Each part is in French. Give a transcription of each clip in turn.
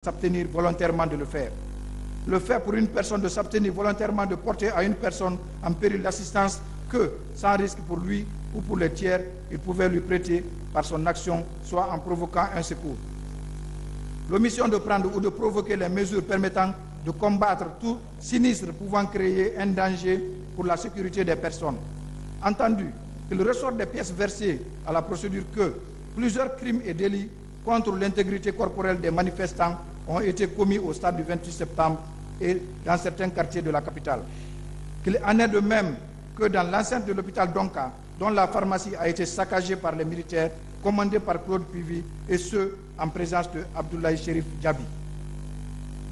s'abstenir volontairement de le faire. Le fait pour une personne de s'abstenir volontairement de porter à une personne en péril d'assistance que, sans risque pour lui ou pour les tiers, il pouvait lui prêter par son action, soit en provoquant un secours. L'omission de prendre ou de provoquer les mesures permettant de combattre tout sinistre pouvant créer un danger pour la sécurité des personnes. Entendu qu'il ressort des pièces versées à la procédure que plusieurs crimes et délits contre l'intégrité corporelle des manifestants ont été commis au stade du 28 septembre et dans certains quartiers de la capitale. Qu'il en est de même que dans l'enceinte de l'hôpital Donka, dont la pharmacie a été saccagée par les militaires commandés par Claude Pivi et ceux en présence de Abdoulaye Chérif Diaby.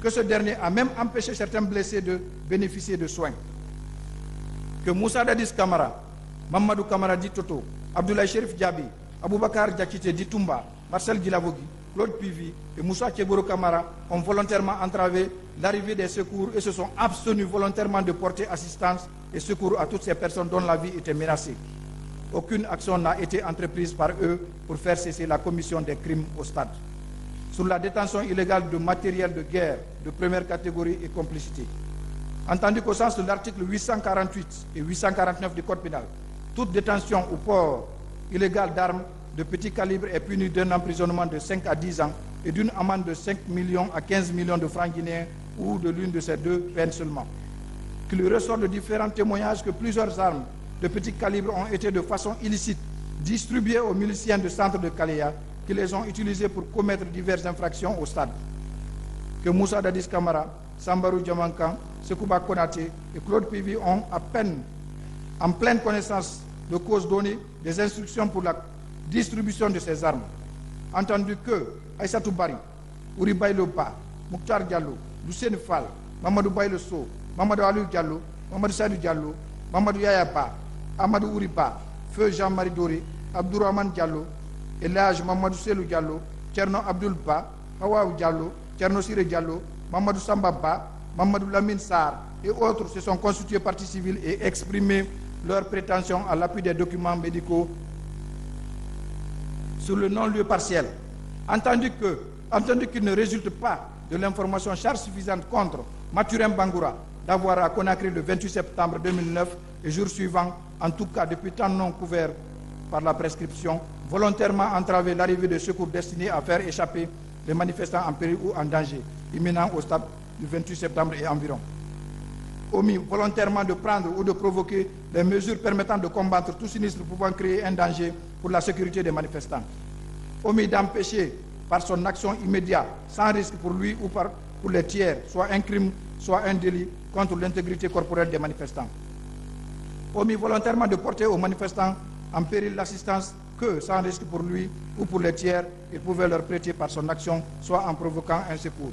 Que ce dernier a même empêché certains blessés de bénéficier de soins. Que Moussa Dadis Camara, Mamadou Camara dit Toto, Abdoulaye Chérif Diaby, Aboubakar Diakité dit Toumba, Marcel Guilavogui, Claude Pivi et Moussa Tchegoro Camara ont volontairement entravé l'arrivée des secours et se sont abstenus volontairement de porter assistance et secours à toutes ces personnes dont la vie était menacée. Aucune action n'a été entreprise par eux pour faire cesser la commission des crimes au stade. Sur la détention illégale de matériel de guerre de première catégorie et complicité. Entendu qu'au sens de l'article 848 et 849 du Code pénal, toute détention ou port illégal d'armes de petit calibre est puni d'un emprisonnement de 5 à 10 ans et d'une amende de 5 millions à 15 millions de francs guinéens ou de l'une de ces deux peines seulement. Qu'il ressort de différents témoignages que plusieurs armes de petit calibre ont été de façon illicite distribuées aux miliciens du centre de Kaléa qui les ont utilisées pour commettre diverses infractions au stade. Que Moussa Dadis Camara, Sambarou Diamankan, Sekouba Konaté et Claude Pivi ont en pleine connaissance de cause donné des instructions pour la distribution de ces armes. Entendu que Aïssatou Bari, Ouri Baïlo Ba, Mouktar Diallo, Lucien Fall, Mamadou Baïlo So, Mamadou Alou Diallo, Mamadou Sadou Diallo, Mamadou Yaya Ba, Amadou Ouri Ba, Feu Jean-Marie Doré, Abdourahmane Diallo, Elage Mamadou Selou Diallo, Tcherno Abdoul Ba, Hawaou Diallo, Tcherno Sire Diallo, Mamadou Samba Ba, Mamadou Lamine Sarr et autres se sont constitués partie civile et exprimé leurs prétentions à l'appui des documents médicaux sur le non-lieu partiel. Entendu qu'il ne résulte pas de l'information charge suffisante contre Mathurin Bangoura d'avoir à Conakry le 28 septembre 2009 et jour suivant, en tout cas depuis temps non couvert par la prescription, volontairement entravé l'arrivée de secours destinés à faire échapper les manifestants en péril ou en danger, imminent au stade du 28 septembre et environ. Omis volontairement de prendre ou de provoquer les mesures permettant de combattre tout sinistre pouvant créer un danger pour la sécurité des manifestants. Omis d'empêcher par son action immédiate, sans risque pour lui ou pour les tiers, soit un crime, soit un délit contre l'intégrité corporelle des manifestants. Omis volontairement de porter aux manifestants en péril l'assistance que, sans risque pour lui ou pour les tiers, il pouvait leur prêter par son action, soit en provoquant un secours.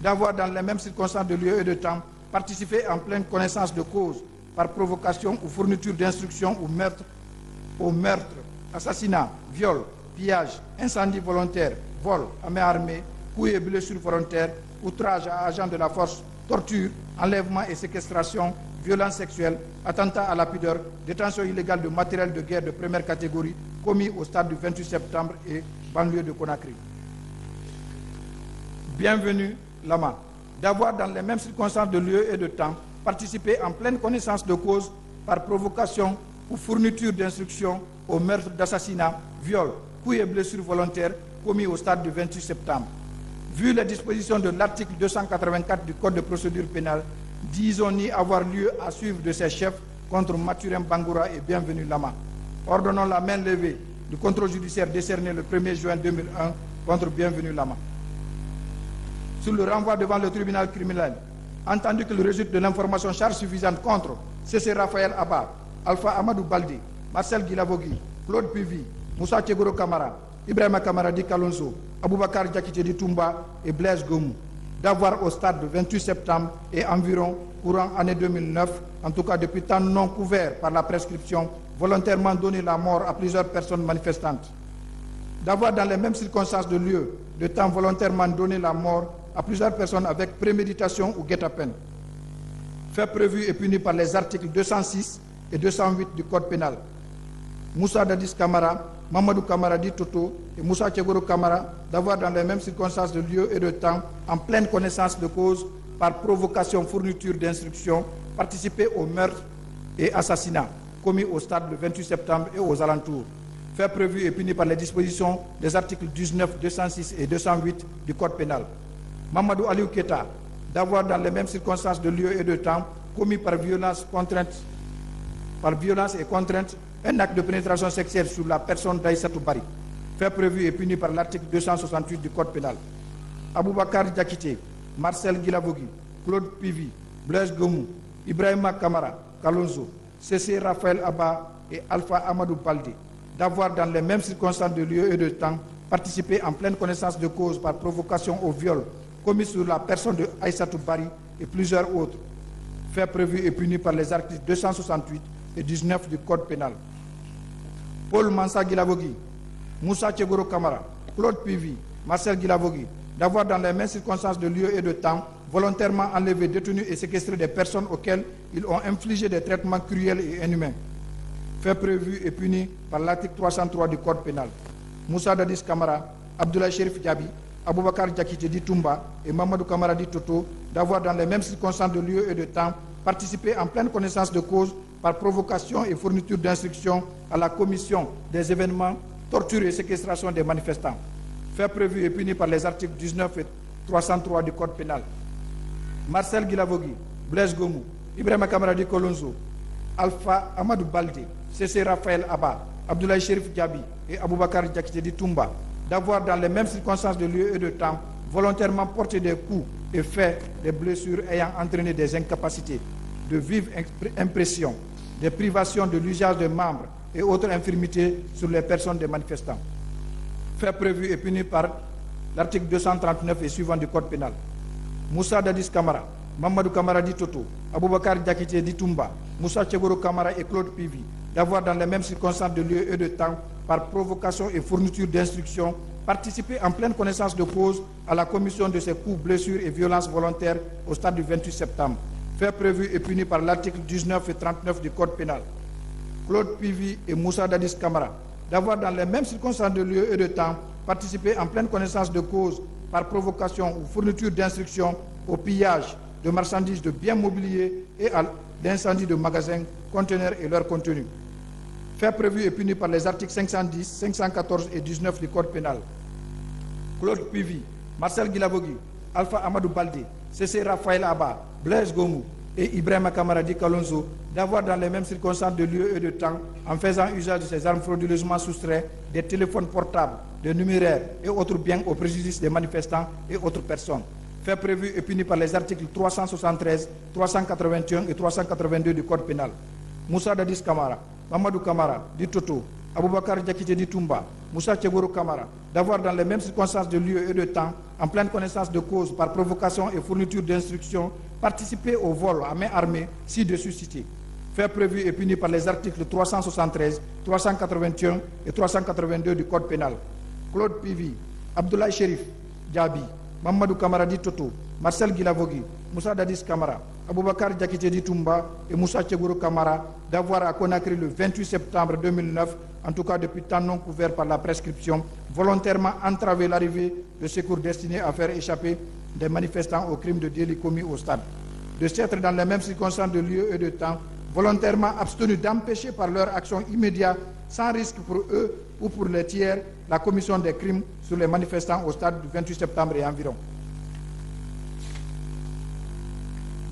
D'avoir dans les mêmes circonstances de lieu et de temps participer en pleine connaissance de cause par provocation ou fourniture d'instructions au meurtre, assassinat, viol, pillage, incendie volontaire, vol à main armée, coups et blessures volontaires, outrage à agents de la force, torture, enlèvement et séquestration, violence sexuelle, attentat à la pudeur, détention illégale de matériel de guerre de première catégorie commis au stade du 28 septembre et banlieue de Conakry. Bienvenue, Lama. D'avoir dans les mêmes circonstances de lieu et de temps participé en pleine connaissance de cause par provocation ou fourniture d'instructions au meurtre, d'assassinat, viol, coups et blessures volontaires commis au stade du 28 septembre. Vu les dispositions de l'article 284 du Code de procédure pénale, disons-y avoir lieu à suivre de ses chefs contre Mathurin Bangoura et Bienvenue Lama. Ordonnons la main levée du contrôle judiciaire décerné le 1er juin 2001 contre Bienvenue Lama. Sur le renvoi devant le tribunal criminel, entendu qu'il résulte de l'information charge suffisante contre C.C. Raphaël Abba, Alpha Amadou Baldé, Marcel Guilavogui, Claude Pivi, Moussa Tchegoro Camara, Ibrahima Kamara Di Kalonzo, Aboubakar Diakité Di Toumba et Blaise Gomou, d'avoir au stade du 28 septembre et environ courant année 2009, en tout cas depuis temps non couvert par la prescription, volontairement donné la mort à plusieurs personnes manifestantes. D'avoir dans les mêmes circonstances de lieu, de temps volontairement donné la mort à plusieurs personnes avec préméditation ou guet-apens. Fait prévu et puni par les articles 206 et 208 du Code pénal. Moussa Dadis Camara, Mamadou Kamara dit Toto et Moussa Tchegoro Kamara d'avoir dans les mêmes circonstances de lieu et de temps, en pleine connaissance de cause, par provocation, fourniture d'instructions, participé au meurtre et assassinat commis au stade le 28 septembre et aux alentours. Fait prévu et puni par les dispositions des articles 19, 206 et 208 du Code pénal. Mamadou Aliou Keta d'avoir dans les mêmes circonstances de lieu et de temps commis par violence et contrainte un acte de pénétration sexuelle sur la personne d'Aïssatou Bari. Fait prévu et puni par l'article 268 du Code pénal. Aboubakar Diakité, Marcel Guilavogui, Claude Pivi, Blaise Gomou, Ibrahima Kamara, Kalonzo, Cessé Raphaël Abba et Alpha Amadou Baldé d'avoir dans les mêmes circonstances de lieu et de temps participé en pleine connaissance de cause par provocation au viol commis sur la personne de Aïssatou Bari et plusieurs autres. Fait prévu et puni par les articles 268 et 19 du Code pénal. Paul Mansa Guilavogui, Moussa Tchegoro Kamara, Claude Pivi, Marcel Guilavogui, d'avoir dans les mêmes circonstances de lieu et de temps volontairement enlevé, détenu et séquestré des personnes auxquelles ils ont infligé des traitements cruels et inhumains. Fait prévu et puni par l'article 303 du Code pénal. Moussa Dadis Kamara, Abdoulaye Chérif Diaby, Aboubakar Diakité Di Toumba et Mamadou Kamara Di Toto d'avoir dans les mêmes circonstances de lieu et de temps participé en pleine connaissance de cause par provocation et fourniture d'instructions à la commission des événements, torture et séquestration des manifestants. Fait prévu et puni par les articles 19 et 303 du Code pénal. Marcel Guilavogui, Blaise Gomou, Ibrahima Kamara Di Kolonzo, Alpha Amadou Baldé, Cessé Raphaël Abba, Abdoulaye Chérif Diaby et Aboubakar Diakité Di Toumba d'avoir dans les mêmes circonstances de lieu et de temps volontairement porté des coups et fait des blessures ayant entraîné des incapacités, de vives impressions, des privations de l'usage des membres et autres infirmités sur les personnes des manifestants. Fait prévu et puni par l'article 239 et suivant du Code pénal. Moussa Dadis Kamara, Mamadou Kamara Di Toto, Aboubakar Diakité Di Toumba, Moussa Tchegoro Kamara et Claude Pivi d'avoir dans les mêmes circonstances de lieu et de temps, par provocation et fourniture d'instructions, participé en pleine connaissance de cause à la commission de ces coups, blessures et violences volontaires au stade du 28 septembre. Fait prévu et puni par l'article 19 et 39 du Code pénal. Claude Pivi et Moussa Dadis Kamara d'avoir dans les mêmes circonstances de lieu et de temps participé en pleine connaissance de cause par provocation ou fourniture d'instructions au pillage de marchandises, de biens mobiliers et à l'incendie de magasins, conteneurs et leurs contenus. Fait prévu et puni par les articles 510, 514 et 19 du Code pénal. Claude Pivi, Marcel Guilavogui, Alpha Amadou Baldé, Cessé Raphaël Abba, Blaise Gomou et Ibrahima Kamara Di Kalonzo d'avoir dans les mêmes circonstances de lieu et de temps, en faisant usage de ces armes frauduleusement soustraits, des téléphones portables, des numéraires et autres biens au préjudice des manifestants et autres personnes. Fait prévu et puni par les articles 373, 381 et 382 du Code pénal. Moussa Dadis Kamara, Mamadou Kamara Di Toto, Aboubakar Diakité Di Toumba, Moussa Tchegoro Kamara d'avoir dans les mêmes circonstances de lieu et de temps, en pleine connaissance de cause, par provocation et fourniture d'instructions, participé au vol à main armée ci-dessus cité. Fait prévu et puni par les articles 373, 381 et 382 du Code pénal. Claude Pivi, Abdoulaye Chérif Diaby, Mamadou Kamara Di Toto, Marcel Guilavogui, Moussa Dadis Kamara, Aboubakar Diakité Di Toumba et Moussa Tchegoro Kamara d'avoir à Conakry le 28 septembre 2009, en tout cas depuis temps non couvert par la prescription, volontairement entravé l'arrivée de secours destinés à faire échapper des manifestants aux crimes de délit commis au stade. De s'être dans les mêmes circonstances de lieu et de temps, volontairement abstenus d'empêcher par leur action immédiate, sans risque pour eux ou pour les tiers, la commission des crimes sur les manifestants au stade du 28 septembre et environ.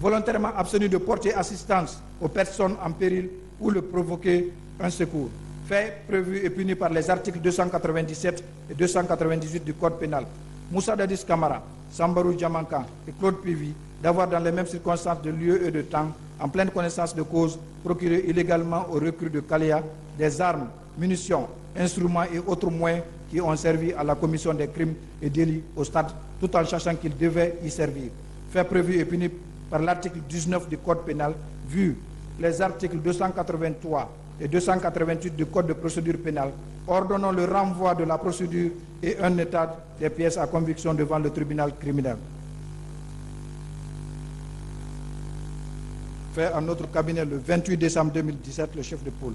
Volontairement abstenu de porter assistance aux personnes en péril ou de provoquer un secours. Fait prévu et puni par les articles 297 et 298 du Code pénal. Moussa Dadis Kamara, Sambarou Diamankan et Claude Pivi d'avoir dans les mêmes circonstances de lieu et de temps, en pleine connaissance de cause, procuré illégalement au recrue de Kaléa des armes, munitions, instruments et autres moyens qui ont servi à la commission des crimes et délits au stade, tout en sachant qu'ils devaient y servir. Fait prévu et puni par l'article 19 du Code pénal, vu les articles 283 et 288 du Code de procédure pénale, ordonnant le renvoi de la procédure et un état des pièces à conviction devant le tribunal criminel. Fait à notre cabinet le 28 décembre 2017, le chef de pôle.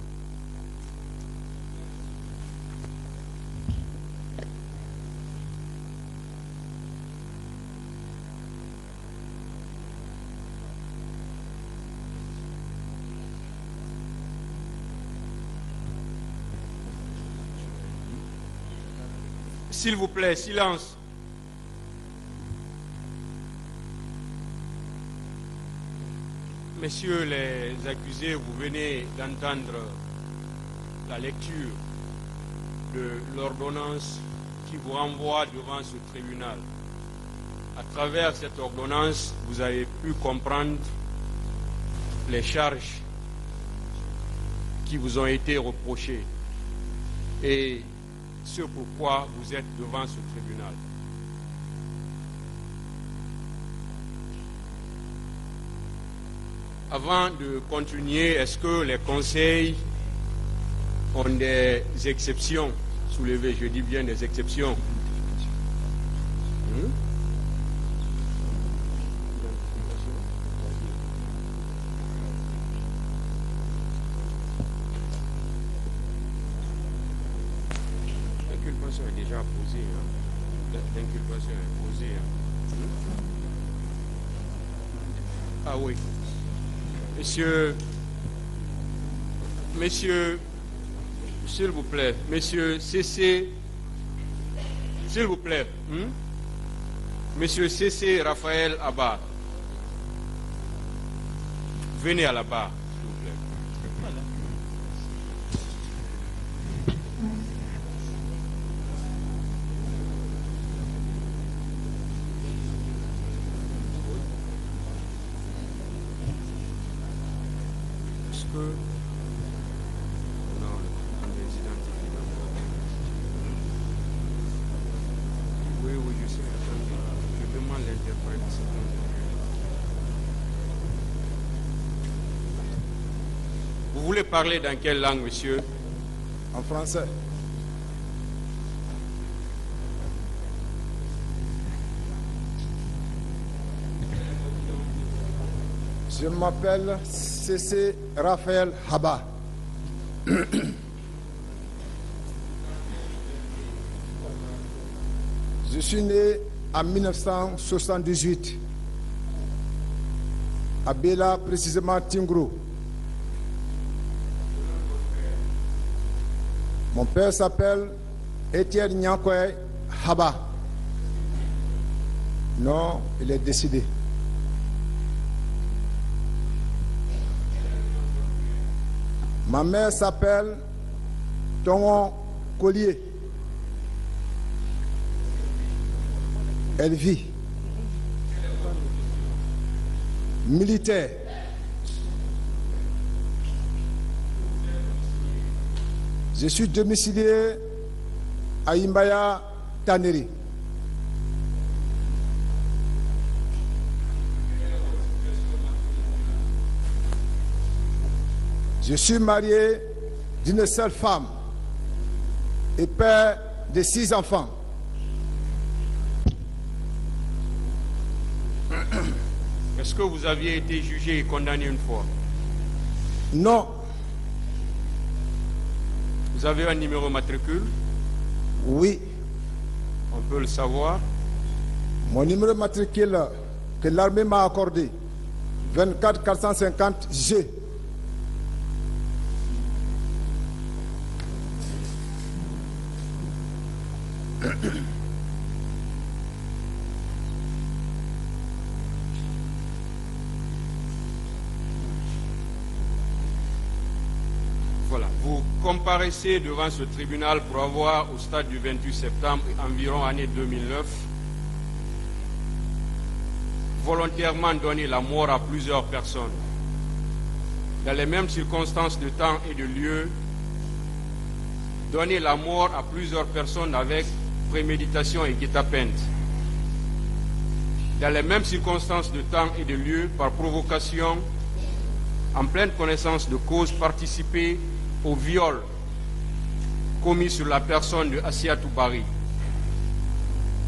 S'il vous plaît, silence. Messieurs les accusés, vous venez d'entendre la lecture de l'ordonnance qui vous renvoie devant ce tribunal. À travers cette ordonnance, vous avez pu comprendre les charges qui vous ont été reprochées et ce pourquoi vous êtes devant ce tribunal. Avant de continuer, est-ce que les conseils ont des exceptions soulevées? Je dis bien des exceptions. L'inculpation est déjà posée. L'inculpation est posée. Ah oui. Messieurs, s'il vous plaît, messieurs, cessez, s'il vous plaît, Monsieur cessez Raphaël Abba, venez à la barre, s'il vous plaît. Oui, je sais. Je demande l'interprète. Vous voulez parler dans quelle langue, monsieur? En français. Je m'appelle C.C. Raphaël Abba. Je suis né en 1978 à Bela, précisément Tingro. Mon père s'appelle Étienne Nyankwe Abba. Non, il est décédé. Ma mère s'appelle Tongon Collier. Elle vit. Militaire. Je suis domicilié à Imbaya, Taneri. Je suis marié d'une seule femme et père de 6 enfants. Est-ce que vous aviez été jugé et condamné une fois? Non. Vous avez un numéro matricule? Oui. On peut le savoir? Mon numéro matricule que l'armée m'a accordé, 24 450 G. Voilà, vous comparaissez devant ce tribunal pour avoir, au stade du 28 septembre, environ année 2009, volontairement donné la mort à plusieurs personnes. Dans les mêmes circonstances de temps et de lieu, donner la mort à plusieurs personnes avec préméditation et guet-apens. Dans les mêmes circonstances de temps et de lieu, par provocation, en pleine connaissance de cause, participer au viol commis sur la personne de Assiatou Bari.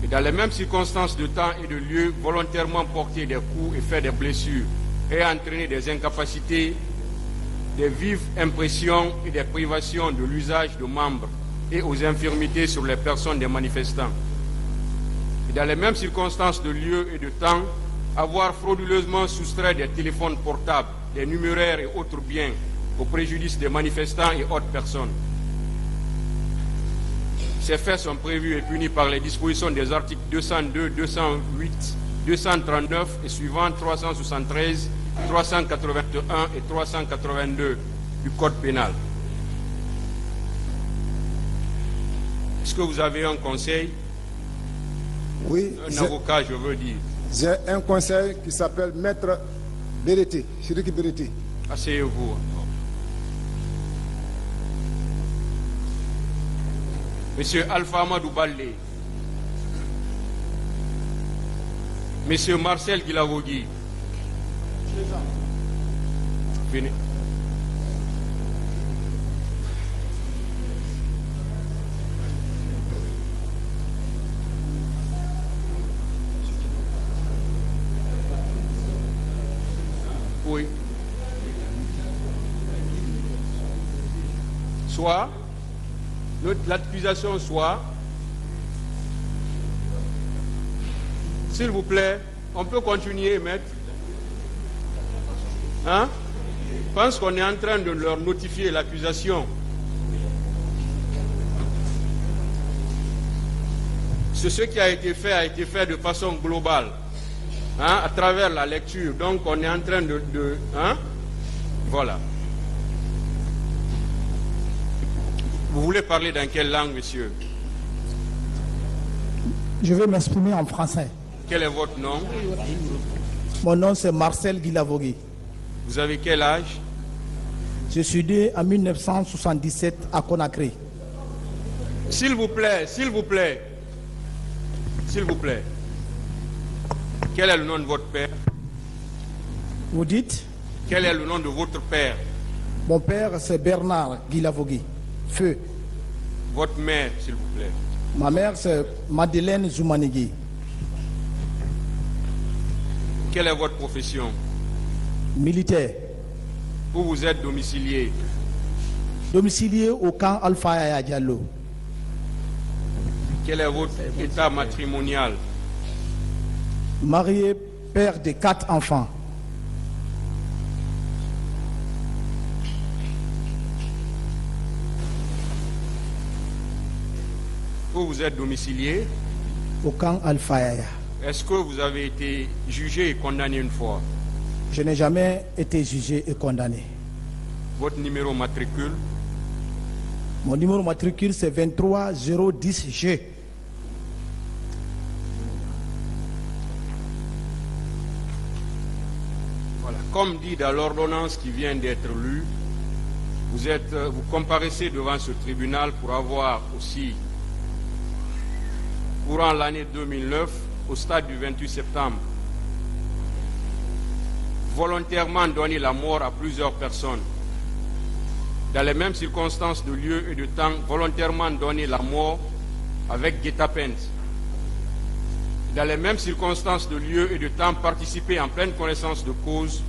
Et dans les mêmes circonstances de temps et de lieu, volontairement porter des coups et faire des blessures et entraîner des incapacités, des vives impressions et des privations de l'usage de membres et aux infirmités sur les personnes des manifestants. Et dans les mêmes circonstances de lieu et de temps, avoir frauduleusement soustrait des téléphones portables, des numéraires et autres biens au préjudice des manifestants et autres personnes. Ces faits sont prévus et punis par les dispositions des articles 202, 208, 239 et suivants, 373, 381 et 382 du Code pénal. Est-ce que vous avez un conseil? Oui. Un avocat, je veux dire. J'ai un conseil qui s'appelle Maître Bereti, Chiriki Bereti. Asseyez-vous. Monsieur Alpha Amadou Baldé. Monsieur Marcel Guilavogui. Venez. Oui. Soit l'accusation soit, s'il vous plaît, on peut continuer, maître. Hein? Je pense qu'on est en train de leur notifier l'accusation. Ce qui a été fait de façon globale, hein, à travers la lecture. Donc on est en train hein? Voilà. Vous voulez parler dans quelle langue, monsieur? Je vais m'exprimer en français. Quel est votre nom? Mon nom c'est Marcel Guilavogui. Vous avez quel âge? Je suis né en 1977 à Conakry. S'il vous plaît, s'il vous plaît. S'il vous plaît. Quel est le nom de votre père? Vous dites? Quel est le nom de votre père? Mon père c'est Bernard Guilavogui. Feu. Votre mère, s'il vous plaît. Ma mère c'est Madeleine Zoumanigui. Quelle est votre profession? Militaire. Où vous êtes domicilié? Domicilié au camp Alpha Yaya Diallo. Quel est votre état matrimonial? Marié, père de 4 enfants. Où vous êtes domicilié? Au camp Alpha Yaya. Est-ce que vous avez été jugé et condamné une fois? Je n'ai jamais été jugé et condamné. Votre numéro matricule? Mon numéro matricule c'est 23010G. Voilà. Comme dit dans l'ordonnance qui vient d'être lue, vous comparaissez devant ce tribunal pour avoir aussi, courant l'année 2009, au stade du 28 septembre, volontairement donné la mort à plusieurs personnes. Dans les mêmes circonstances de lieu et de temps, volontairement donné la mort avec guet-apens. Dans les mêmes circonstances de lieu et de temps, participer en pleine connaissance de cause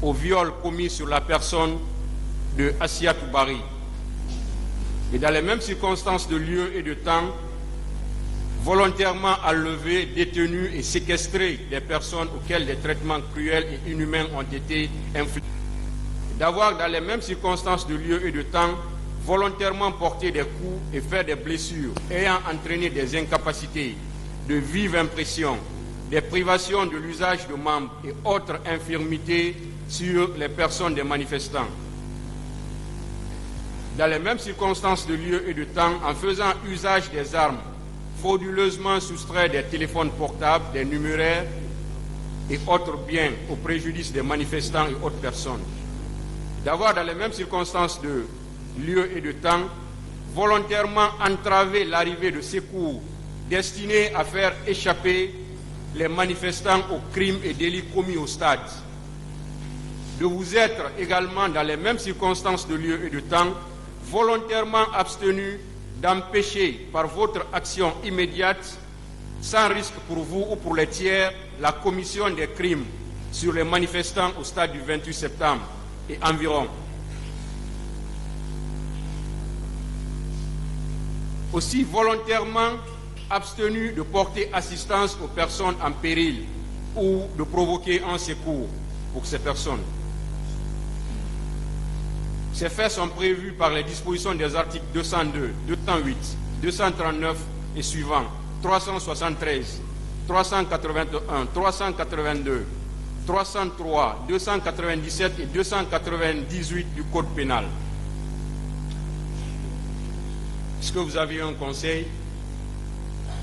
au viol commis sur la personne de Assiatou Bari. Et dans les mêmes circonstances de lieu et de temps, volontairement enlever, détenu et séquestrer des personnes auxquelles des traitements cruels et inhumains ont été infligés. D'avoir dans les mêmes circonstances de lieu et de temps, volontairement porté des coups et fait des blessures ayant entraîné des incapacités, de vives impressions, des privations de l'usage de membres et autres infirmités sur les personnes des manifestants. Dans les mêmes circonstances de lieu et de temps, en faisant usage des armes, frauduleusement soustraire des téléphones portables, des numéraires et autres biens au préjudice des manifestants et autres personnes. D'avoir dans les mêmes circonstances de lieu et de temps, volontairement entraver l'arrivée de secours destinés à faire échapper les manifestants aux crimes et délits commis au stade. De vous être également dans les mêmes circonstances de lieu et de temps, volontairement abstenu d'empêcher par votre action immédiate, sans risque pour vous ou pour les tiers, la commission des crimes sur les manifestants au stade du 28 septembre et environ. Aussi volontairement abstenu de porter assistance aux personnes en péril ou de provoquer un secours pour ces personnes. Ces faits sont prévus par les dispositions des articles 202, 208, 239 et suivants, 373, 381, 382, 303, 297 et 298 du Code pénal. Est-ce que vous avez un conseil?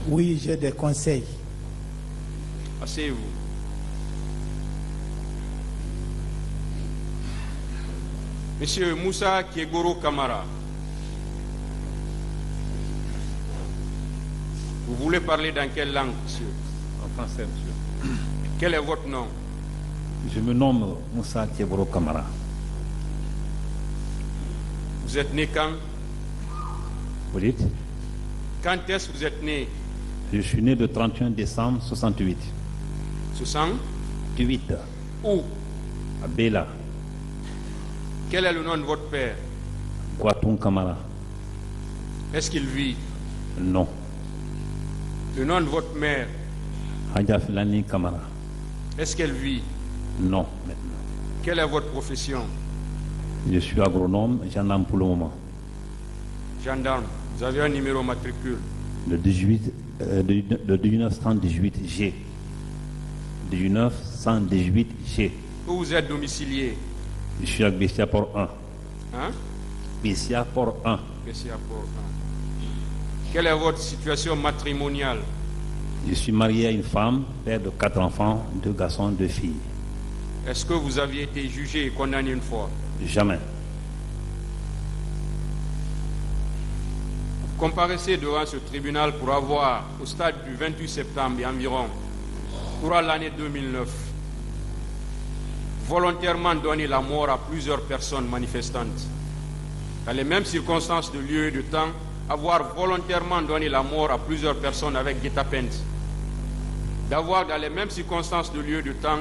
Oui, j'ai des conseils. Asseyez-vous. Monsieur Moussa Kiegoro Kamara, vous voulez parler dans quelle langue, monsieur? En français, monsieur. Quel est votre nom? Je me nomme Moussa Kiegoro Kamara. Vous êtes né quand? Vous dites? Quand est-ce que vous êtes né? Je suis né le 31 décembre 68. 68. Où? À Bela. Quel est le nom de votre père? Guatoum Kamara. Est-ce qu'il vit? Non. Le nom de votre mère? Hadja Filani Kamara. Est-ce qu'elle vit? Non, maintenant. Quelle est votre profession? Je suis agronome, gendarme pour le moment. Gendarme. Vous avez un numéro matricule? Le 1918G. 1918G. Où vous êtes domicilié? Je suis à Bessia Port 1. Hein? Bessia Port 1. Bessia Port 1. Quelle est votre situation matrimoniale? Je suis marié à une femme, père de 4 enfants, 2 garçons, 2 filles. Est-ce que vous aviez été jugé et condamné une fois? Jamais. Vous comparaissez devant ce tribunal pour avoir, au stade du 28 septembre et environ, pour l'année 2009, volontairement donné la mort à plusieurs personnes manifestantes. Dans les mêmes circonstances de lieu et de temps, avoir volontairement donné la mort à plusieurs personnes avec guet-apens. D'avoir dans les mêmes circonstances de lieu et de temps,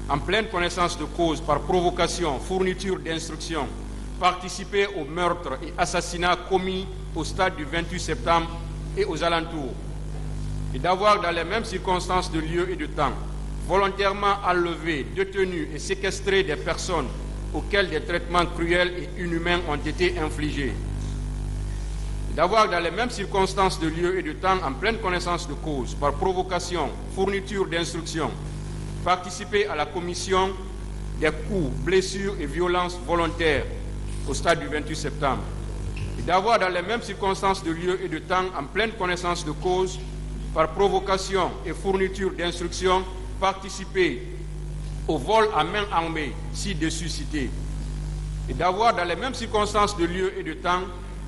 en pleine connaissance de cause, par provocation, fourniture d'instructions, participer aux meurtres et assassinats commis au stade du 28 septembre et aux alentours. Et d'avoir dans les mêmes circonstances de lieu et de temps, volontairement enlevé, détenu et séquestré des personnes auxquelles des traitements cruels et inhumains ont été infligés. D'avoir dans les mêmes circonstances de lieu et de temps, en pleine connaissance de cause, par provocation, fourniture d'instructions, participer à la commission des coups, blessures et violences volontaires au stade du 28 septembre. Et d'avoir dans les mêmes circonstances de lieu et de temps, en pleine connaissance de cause, par provocation et fourniture d'instructions, participer au vol à main armée, ci-dessus cité. Et d'avoir dans les mêmes circonstances de lieu et de temps,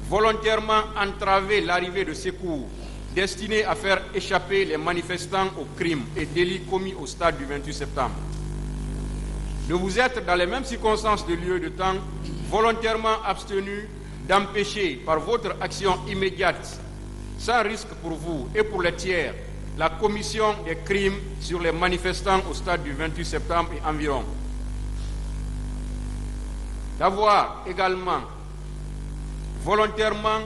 volontairement entraver l'arrivée de secours destinés à faire échapper les manifestants aux crimes et délits commis au stade du 28 septembre. De vous être dans les mêmes circonstances de lieu et de temps, volontairement abstenu d'empêcher par votre action immédiate, sans risque pour vous et pour les tiers, la commission des crimes sur les manifestants au stade du 28 septembre et environ. D'avoir également volontairement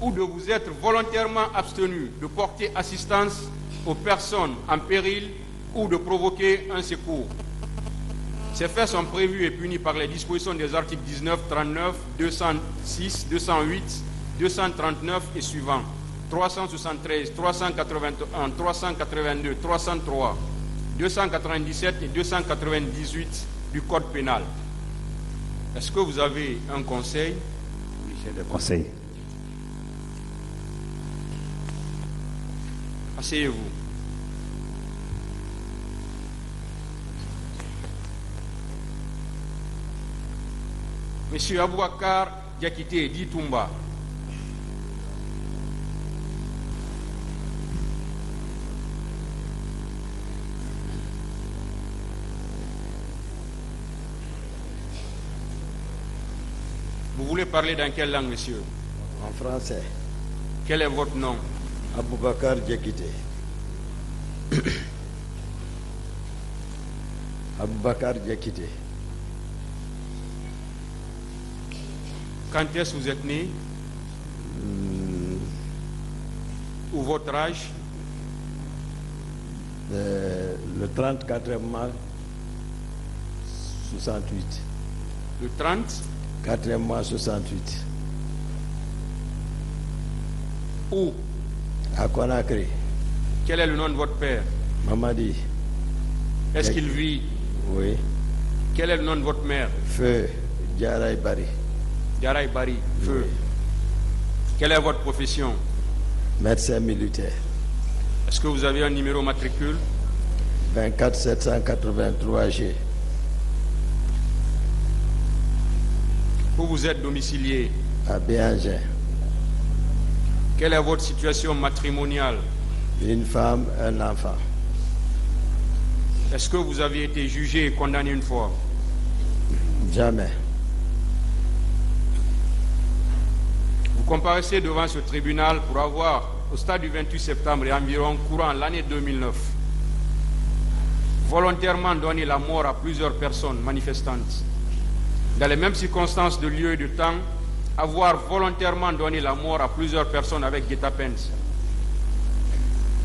ou de vous être volontairement abstenu de porter assistance aux personnes en péril ou de provoquer un secours. Ces faits sont prévus et punis par les dispositions des articles 19, 39, 206, 208, 239 et suivants, 373, 381, 382, 303, 297 et 298 du Code pénal. Est-ce que vous avez un conseil? Oui, j'ai des conseils. Asseyez-vous. Monsieur Aboubakar Diakité dit Toumba. Vous voulez parler dans quelle langue, monsieur? En français. Quel est votre nom? Aboubakar Diakité. Aboubakar Diakité. Quand est-ce que vous êtes né? Ou votre âge? Le 34e mois 68. Le 30? 4e mois 68. Où? À Conakry. Quel est le nom de votre père? Mamadi. Est-ce qu'il vit? Oui. Quel est le nom de votre mère? Feu. Diaray Bari. Diaray Bari. Feu. Oui. Quelle est votre profession? Médecin militaire. Est-ce que vous avez un numéro matricule? 24 783 G. Où vous êtes domicilié? À Béanger. Quelle est votre situation matrimoniale? Une femme, un enfant. Est-ce que vous avez été jugé et condamné une fois? Jamais. Vous comparaissez devant ce tribunal pour avoir, au stade du 28 septembre et environ courant l'année 2009, volontairement donné la mort à plusieurs personnes manifestantes. Dans les mêmes circonstances de lieu et de temps, avoir volontairement donné la mort à plusieurs personnes avec guet-apens.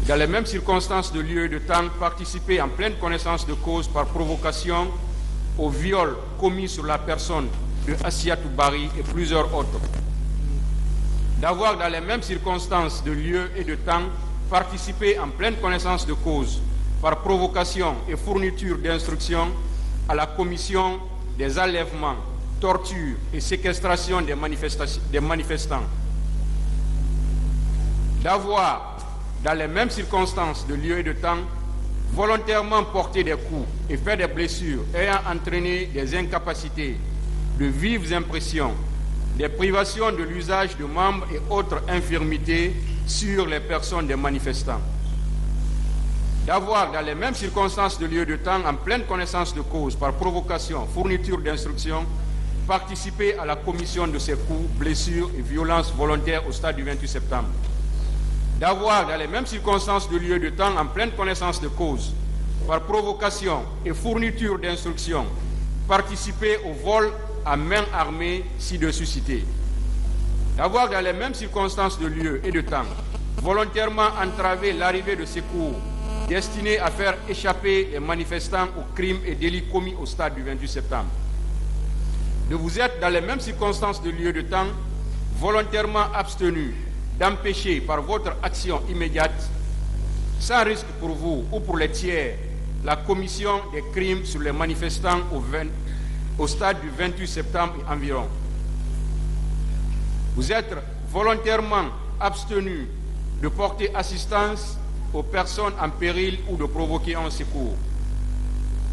Dans les mêmes circonstances de lieu et de temps, participer en pleine connaissance de cause par provocation au viol commis sur la personne de Assiatou Bari et plusieurs autres. D'avoir dans les mêmes circonstances de lieu et de temps, participer en pleine connaissance de cause par provocation et fourniture d'instructions à la commission des enlèvements, tortures et séquestration des manifestants. D'avoir, dans les mêmes circonstances de lieu et de temps, volontairement porté des coups et fait des blessures ayant entraîné des incapacités, de vives impressions, des privations de l'usage de membres et autres infirmités sur les personnes des manifestants. D'avoir, dans les mêmes circonstances de lieu et de temps, en pleine connaissance de cause, par provocation, fourniture d'instructions, participer à la commission de ces coups, blessures et violences volontaires au stade du 28 septembre. D'avoir, dans les mêmes circonstances de lieu et de temps, en pleine connaissance de cause, par provocation et fourniture d'instructions, participer au vol à main armée ci-dessus cité. D'avoir, dans les mêmes circonstances de lieu et de temps, volontairement entravé l'arrivée de secours destinés à faire échapper les manifestants aux crimes et délits commis au stade du 28 septembre. De vous être, dans les mêmes circonstances de lieu et de temps, volontairement abstenu d'empêcher par votre action immédiate, sans risque pour vous ou pour les tiers, la commission des crimes sur les manifestants au stade du 28 septembre et environ. Vous êtes volontairement abstenu de porter assistance aux personnes en péril ou de provoquer un secours.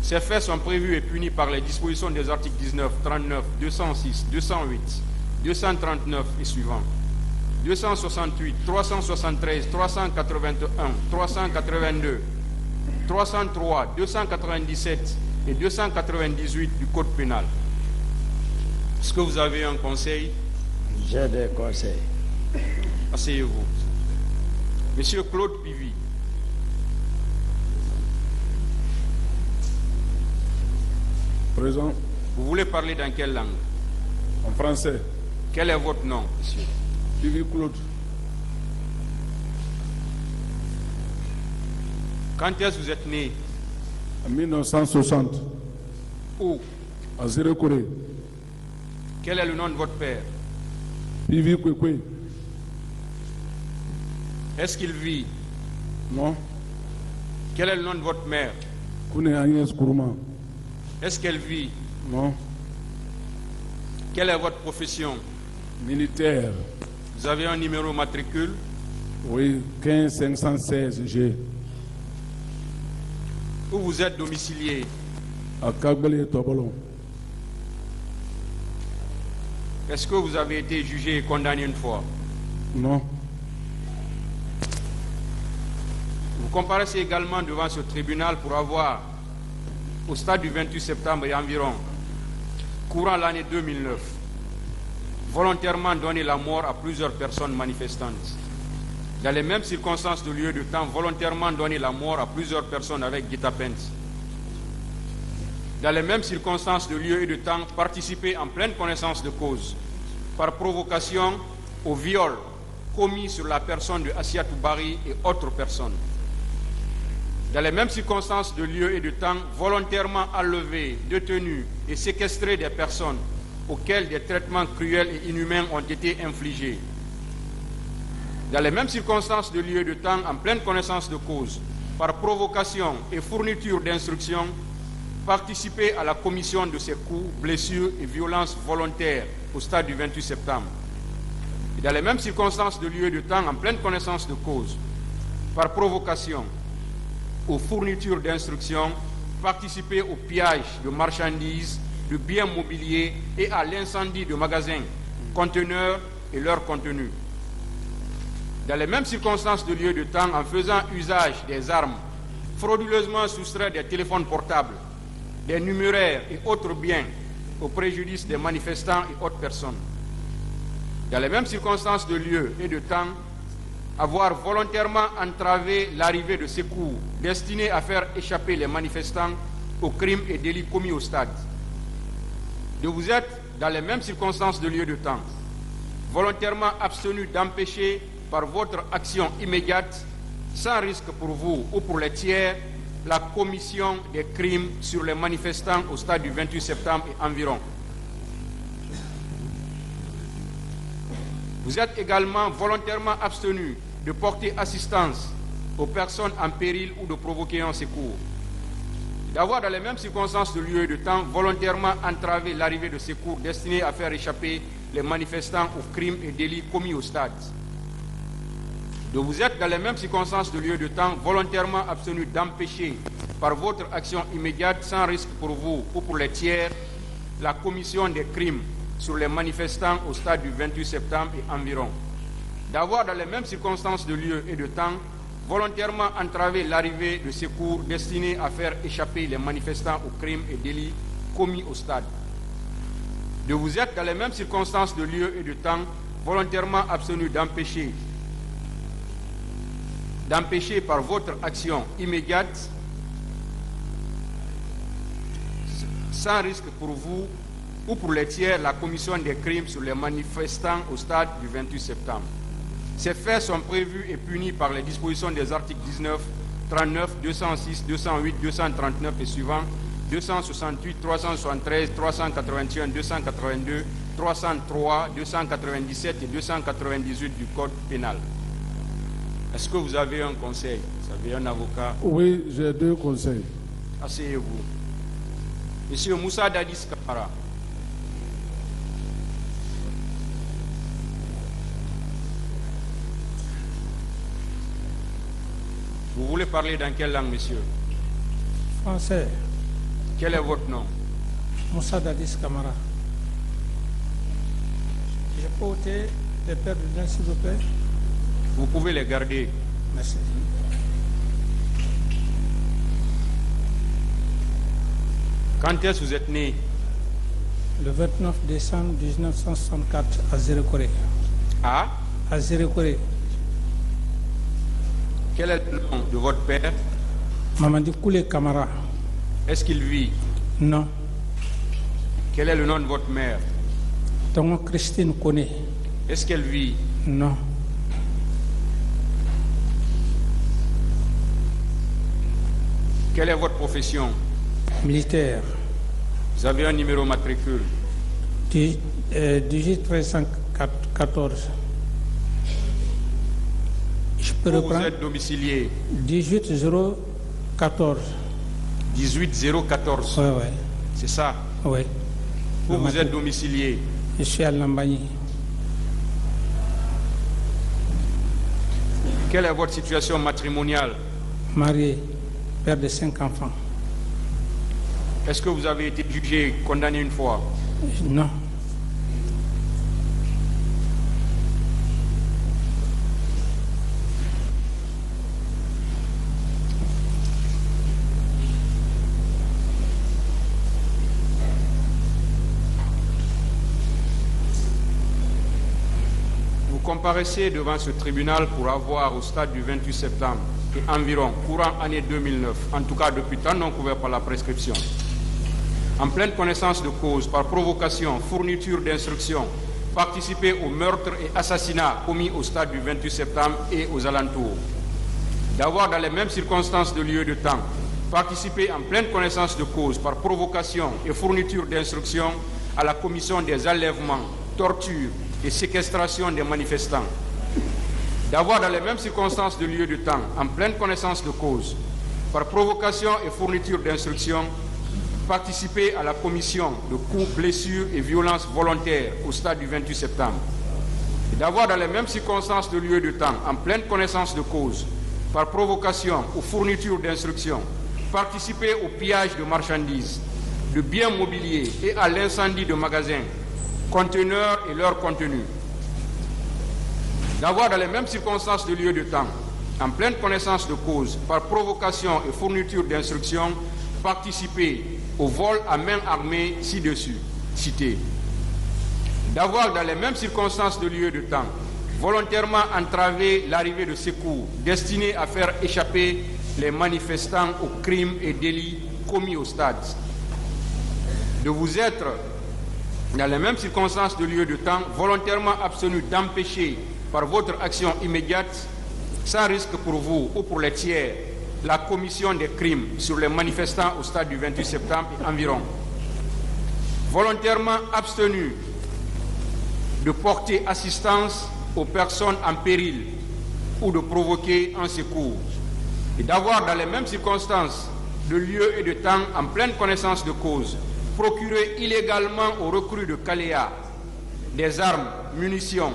Ces faits sont prévus et punis par les dispositions des articles 19, 39, 206, 208, 239 et suivants, 268, 373, 381, 382, 303, 297 et 298 du Code pénal. Est-ce que vous avez un conseil? J'ai des conseils. Asseyez-vous. Monsieur Claude Pivy. Présent. Vous voulez parler dans quelle langue? En français. Quel est votre nom, monsieur? Pivy Claude. Quand est-ce que vous êtes né? En 1960. Où? À Zérekoré. Quel est le nom de votre père? Pivy Kwekwe. Est-ce qu'il vit? Non. Quel est le nom de votre mère? Kune Agnès Kourouma. Est-ce qu'elle vit? Non. Quelle est votre profession? Militaire. Vous avez un numéro matricule? Oui, 15 516 G. Où vous êtes domicilié? À Kagbele et Tobolon. Est-ce que vous avez été jugé et condamné une fois? Non. Vous comparaissez également devant ce tribunal pour avoir, au stade du 28 septembre et environ, courant l'année 2009, volontairement donné la mort à plusieurs personnes manifestantes. Dans les mêmes circonstances de lieu et de temps, volontairement donné la mort à plusieurs personnes avec guet-apens. Dans les mêmes circonstances de lieu et de temps, participer en pleine connaissance de cause, par provocation au viol commis sur la personne de Assiatou Bari et autres personnes. Dans les mêmes circonstances de lieu et de temps, volontairement enlever, détenu et séquestrer des personnes auxquelles des traitements cruels et inhumains ont été infligés. Dans les mêmes circonstances de lieu et de temps, en pleine connaissance de cause, par provocation et fourniture d'instructions, participer à la commission de ces coups, blessures et violences volontaires au stade du 28 septembre. Et dans les mêmes circonstances de lieu et de temps, en pleine connaissance de cause, par provocation ou fourniture d'instructions, participer au pillage de marchandises, de biens mobiliers et à l'incendie de magasins, conteneurs et leur contenu. Dans les mêmes circonstances de lieu et de temps, en faisant usage des armes, frauduleusement soustraits des téléphones portables, des numéraires et autres biens au préjudice des manifestants et autres personnes. Dans les mêmes circonstances de lieu et de temps, avoir volontairement entravé l'arrivée de secours destinés à faire échapper les manifestants aux crimes et délits commis au stade. De vous être, dans les mêmes circonstances de lieu et de temps, volontairement abstenu d'empêcher par votre action immédiate, sans risque pour vous ou pour les tiers, la commission des crimes sur les manifestants au stade du 28 septembre et environ. Vous êtes également volontairement abstenu de porter assistance aux personnes en péril ou de provoquer un secours. D'avoir, dans les mêmes circonstances de lieu et de temps, volontairement entravé l'arrivée de secours destinés à faire échapper les manifestants aux crimes et délits commis au stade. De vous être, dans les mêmes circonstances de lieu et de temps, volontairement abstenu d'empêcher, par votre action immédiate, sans risque pour vous ou pour les tiers, la commission des crimes sur les manifestants au stade du 28 septembre et environ. D'avoir, dans les mêmes circonstances de lieu et de temps, volontairement entravé l'arrivée de secours destinés à faire échapper les manifestants aux crimes et délits commis au stade. De vous être, dans les mêmes circonstances de lieu et de temps, volontairement abstenu d'empêcher par votre action immédiate, sans risque pour vous ou pour les tiers, la commission des crimes sur les manifestants au stade du 28 septembre. Ces faits sont prévus et punis par les dispositions des articles 19, 39, 206, 208, 239 et suivants, 268, 373, 381, 282, 303, 297 et 298 du Code pénal. Est-ce que vous avez un conseil? Vous avez un avocat? Oui, j'ai deux conseils. Asseyez-vous. Monsieur Moussa Dadis Kamara. Vous voulez parler dans quelle langue, monsieur? Français. Quel est votre nom? Moussa Dadis Kamara. Je peux ôter les paires de dents, s'il vous plaît? Vous pouvez les garder. Merci. Quand est-ce que vous êtes né? Le 29 décembre 1964 à Zérekoré. Ah? À Zérekoré. Quel est le nom de votre père? Mamadi Koulé Kamara. Est-ce qu'il vit? Non. Quel est le nom de votre mère? Tongo Christine Koné. Est-ce qu'elle vit? Non. Quelle est votre profession? Militaire. Vous avez un numéro matricule? 18314. Je peux Où vous reprendre? êtes domicilié? 18014. 18014. Oui, C'est ça? oui. Où vous êtes domicilié? Je suis à Lambagny. Quelle est votre situation matrimoniale? Marié, père de 5 enfants. Est-ce que vous avez été jugé, condamné une fois? Non. Vous comparaissez devant ce tribunal pour avoir, au stade du 28 septembre et environ, courant année 2009, en tout cas depuis temps non couvert par la prescription, en pleine connaissance de cause, par provocation, fourniture d'instructions, participer au meurtre et assassinat commis au stade du 28 septembre et aux alentours, d'avoir dans les mêmes circonstances de lieu et de temps, participer en pleine connaissance de cause, par provocation et fourniture d'instructions à la commission des enlèvements, tortures et séquestration des manifestants, D'avoir dans les mêmes circonstances de lieu et de temps, en pleine connaissance de cause, par provocation et fourniture d'instructions, participer à la commission de coups, blessures et violences volontaires au stade du 28 septembre. Et d'avoir dans les mêmes circonstances de lieu et de temps, en pleine connaissance de cause, par provocation ou fourniture d'instructions, participer au pillage de marchandises, de biens mobiliers et à l'incendie de magasins, conteneurs et leurs contenus. D'avoir dans les mêmes circonstances de lieu et de temps, en pleine connaissance de cause, par provocation et fourniture d'instructions, participer au vol à main armée ci-dessus, cité. D'avoir dans les mêmes circonstances de lieu et de temps, volontairement entraver l'arrivée de secours destinés à faire échapper les manifestants aux crimes et délits commis au stade. De vous être, dans les mêmes circonstances de lieu et de temps, volontairement abstenu d'empêcher par votre action immédiate, sans risque pour vous ou pour les tiers, la commission des crimes sur les manifestants au stade du 28 septembre et environ. Volontairement abstenu de porter assistance aux personnes en péril ou de provoquer un secours. Et d'avoir dans les mêmes circonstances de lieu et de temps, en pleine connaissance de cause, procuré illégalement aux recrues de Caléa des armes, munitions,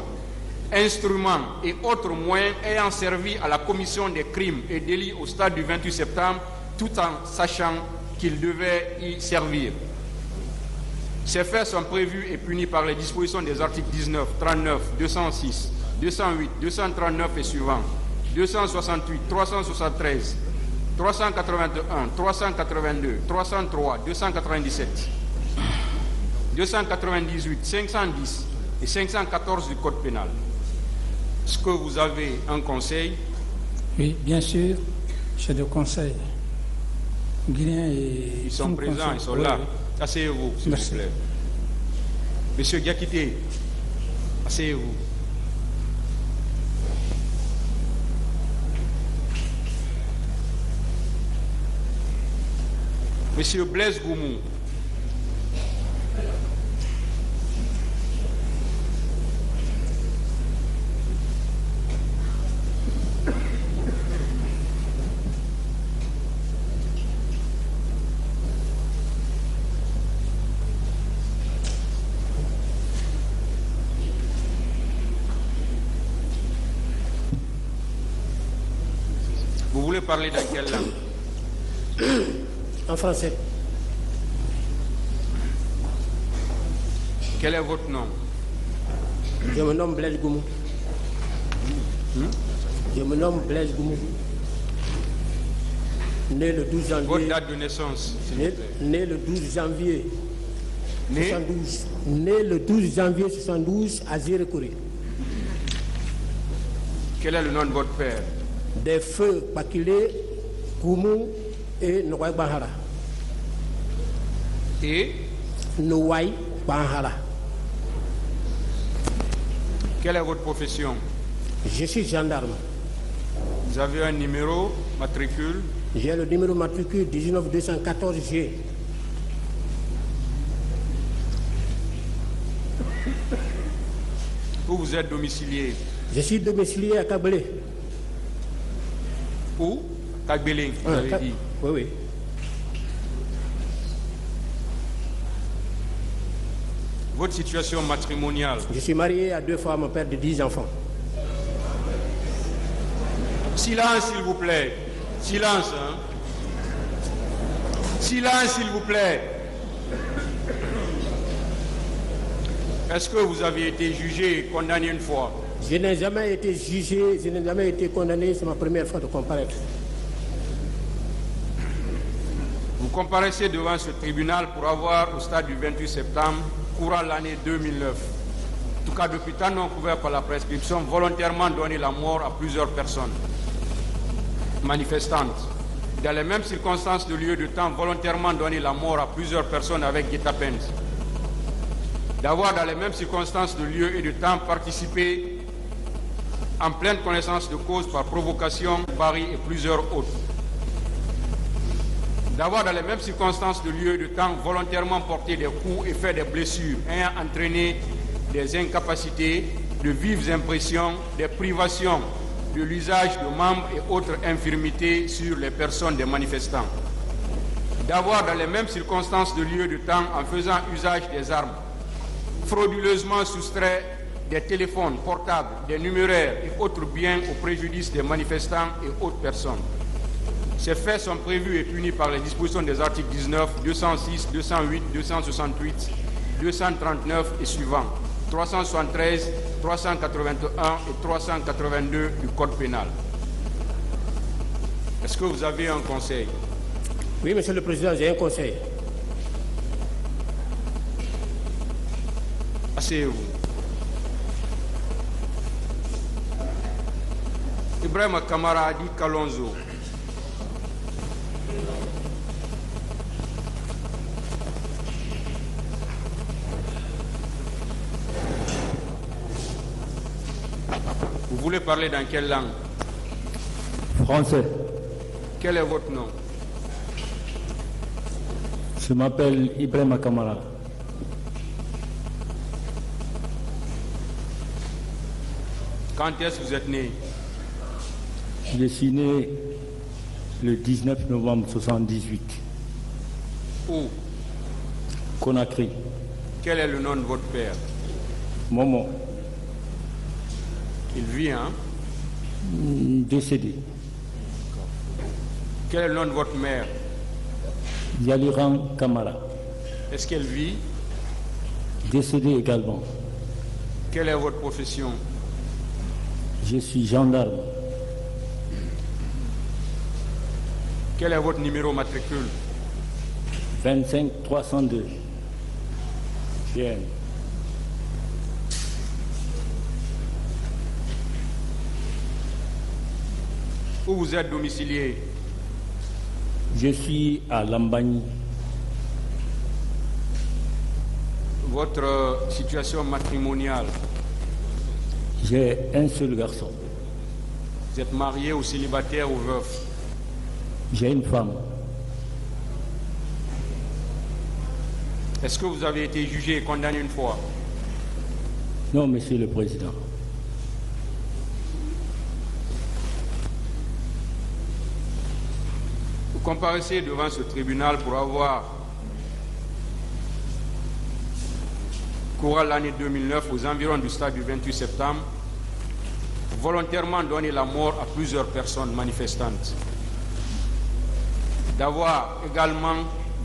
instruments et autres moyens ayant servi à la commission des crimes et délits au stade du 28 septembre, tout en sachant qu'ils devaient y servir. Ces faits sont prévus et punis par les dispositions des articles 19, 39, 206, 208, 239 et suivants, 268, 373, 381, 382, 303, 297, 298, 510 et 514 du Code pénal. Est-ce que vous avez un conseil? Oui, bien sûr, j'ai des conseils. Guinéens et... Ils sont présents, ils sont là. Oui. Asseyez-vous, s'il vous plaît. Monsieur Diakité, asseyez-vous. Monsieur Blaise Goumou. Vous voulez parler dans quelle langue? En français. Quel est votre nom? Je me nomme Blaise Goumou. Je me nomme Blaise Goumou. Né le 12 janvier. Votre date de naissance, s'il vous plaît. Né le 12 janvier. Né 72. Né le 12 janvier 72 à Zérekouré. Quel est le nom de votre père? Des feux Pakilé, Goumou et Nouaï Bahara. Et Nouaï Bahara. quelle est votre profession? Je suis gendarme. Vous avez un numéro, matricule? J'ai le numéro matricule 19214G. Où vous êtes domicilié? Je suis domicilié à Kablé. Où? Kagbélé, vous avez dit. Oui, oui. Votre situation matrimoniale? Je suis marié à 2 femmes, père de 10 enfants. Silence, s'il vous plaît. Silence, hein? Silence, s'il vous plaît. Est-ce que vous avez été jugé et condamné une fois? Je n'ai jamais été jugé, je n'ai jamais été condamné, c'est ma première fois de comparaître. Vous comparaissez devant ce tribunal pour avoir, au stade du 28 septembre, courant l'année 2009, en tout cas depuis temps non couvert par la prescription, volontairement donné la mort à plusieurs personnes manifestantes. Dans les mêmes circonstances de lieu et de temps, volontairement donné la mort à plusieurs personnes avec guet-apens. D'avoir dans les mêmes circonstances de lieu et de temps participé en pleine connaissance de cause par provocation, Paris et plusieurs autres. D'avoir dans les mêmes circonstances de lieu et de temps volontairement porté des coups et fait des blessures ayant entraîné des incapacités de vives impressions, des privations de l'usage de membres et autres infirmités sur les personnes des manifestants. D'avoir dans les mêmes circonstances de lieu de temps, en faisant usage des armes, frauduleusement soustrait des téléphones portables, des numéraires et autres biens au préjudice des manifestants et autres personnes. Ces faits sont prévus et punis par les dispositions des articles 19, 206, 208, 268, 239 et suivants, 373, 381 et 382 du Code pénal. Est-ce que vous avez un conseil? Oui, Monsieur le Président, j'ai un conseil. Asseyez-vous. Ibrahim Kamara Adi Kalonzo. Vous voulez parler dans quelle langue? Français. Quel est votre nom? Je m'appelle Ibrahim Kamara. Quand est-ce que vous êtes né? Je suis né le 19 novembre 1978. Où? Conakry. Quel est le nom de votre père? Momo. Il vit, hein? Décédé. Quel est le nom de votre mère? Yaliran Kamara. Est-ce qu'elle vit? Décédé également. Quelle est votre profession? Je suis gendarme. Quel est votre numéro matricule? 25 302. Bien. Où vous êtes domicilié? Je suis à Lambagny. Votre situation matrimoniale? J'ai un seul garçon. Vous êtes marié ou célibataire ou veuf? J'ai une femme. Est-ce que vous avez été jugé et condamné une fois? Non, Monsieur le Président. Vous comparaissez devant ce tribunal pour avoir, courant l'année 2009, aux environs du stade du 28 septembre, volontairement donné la mort à plusieurs personnes manifestantes. D'avoir également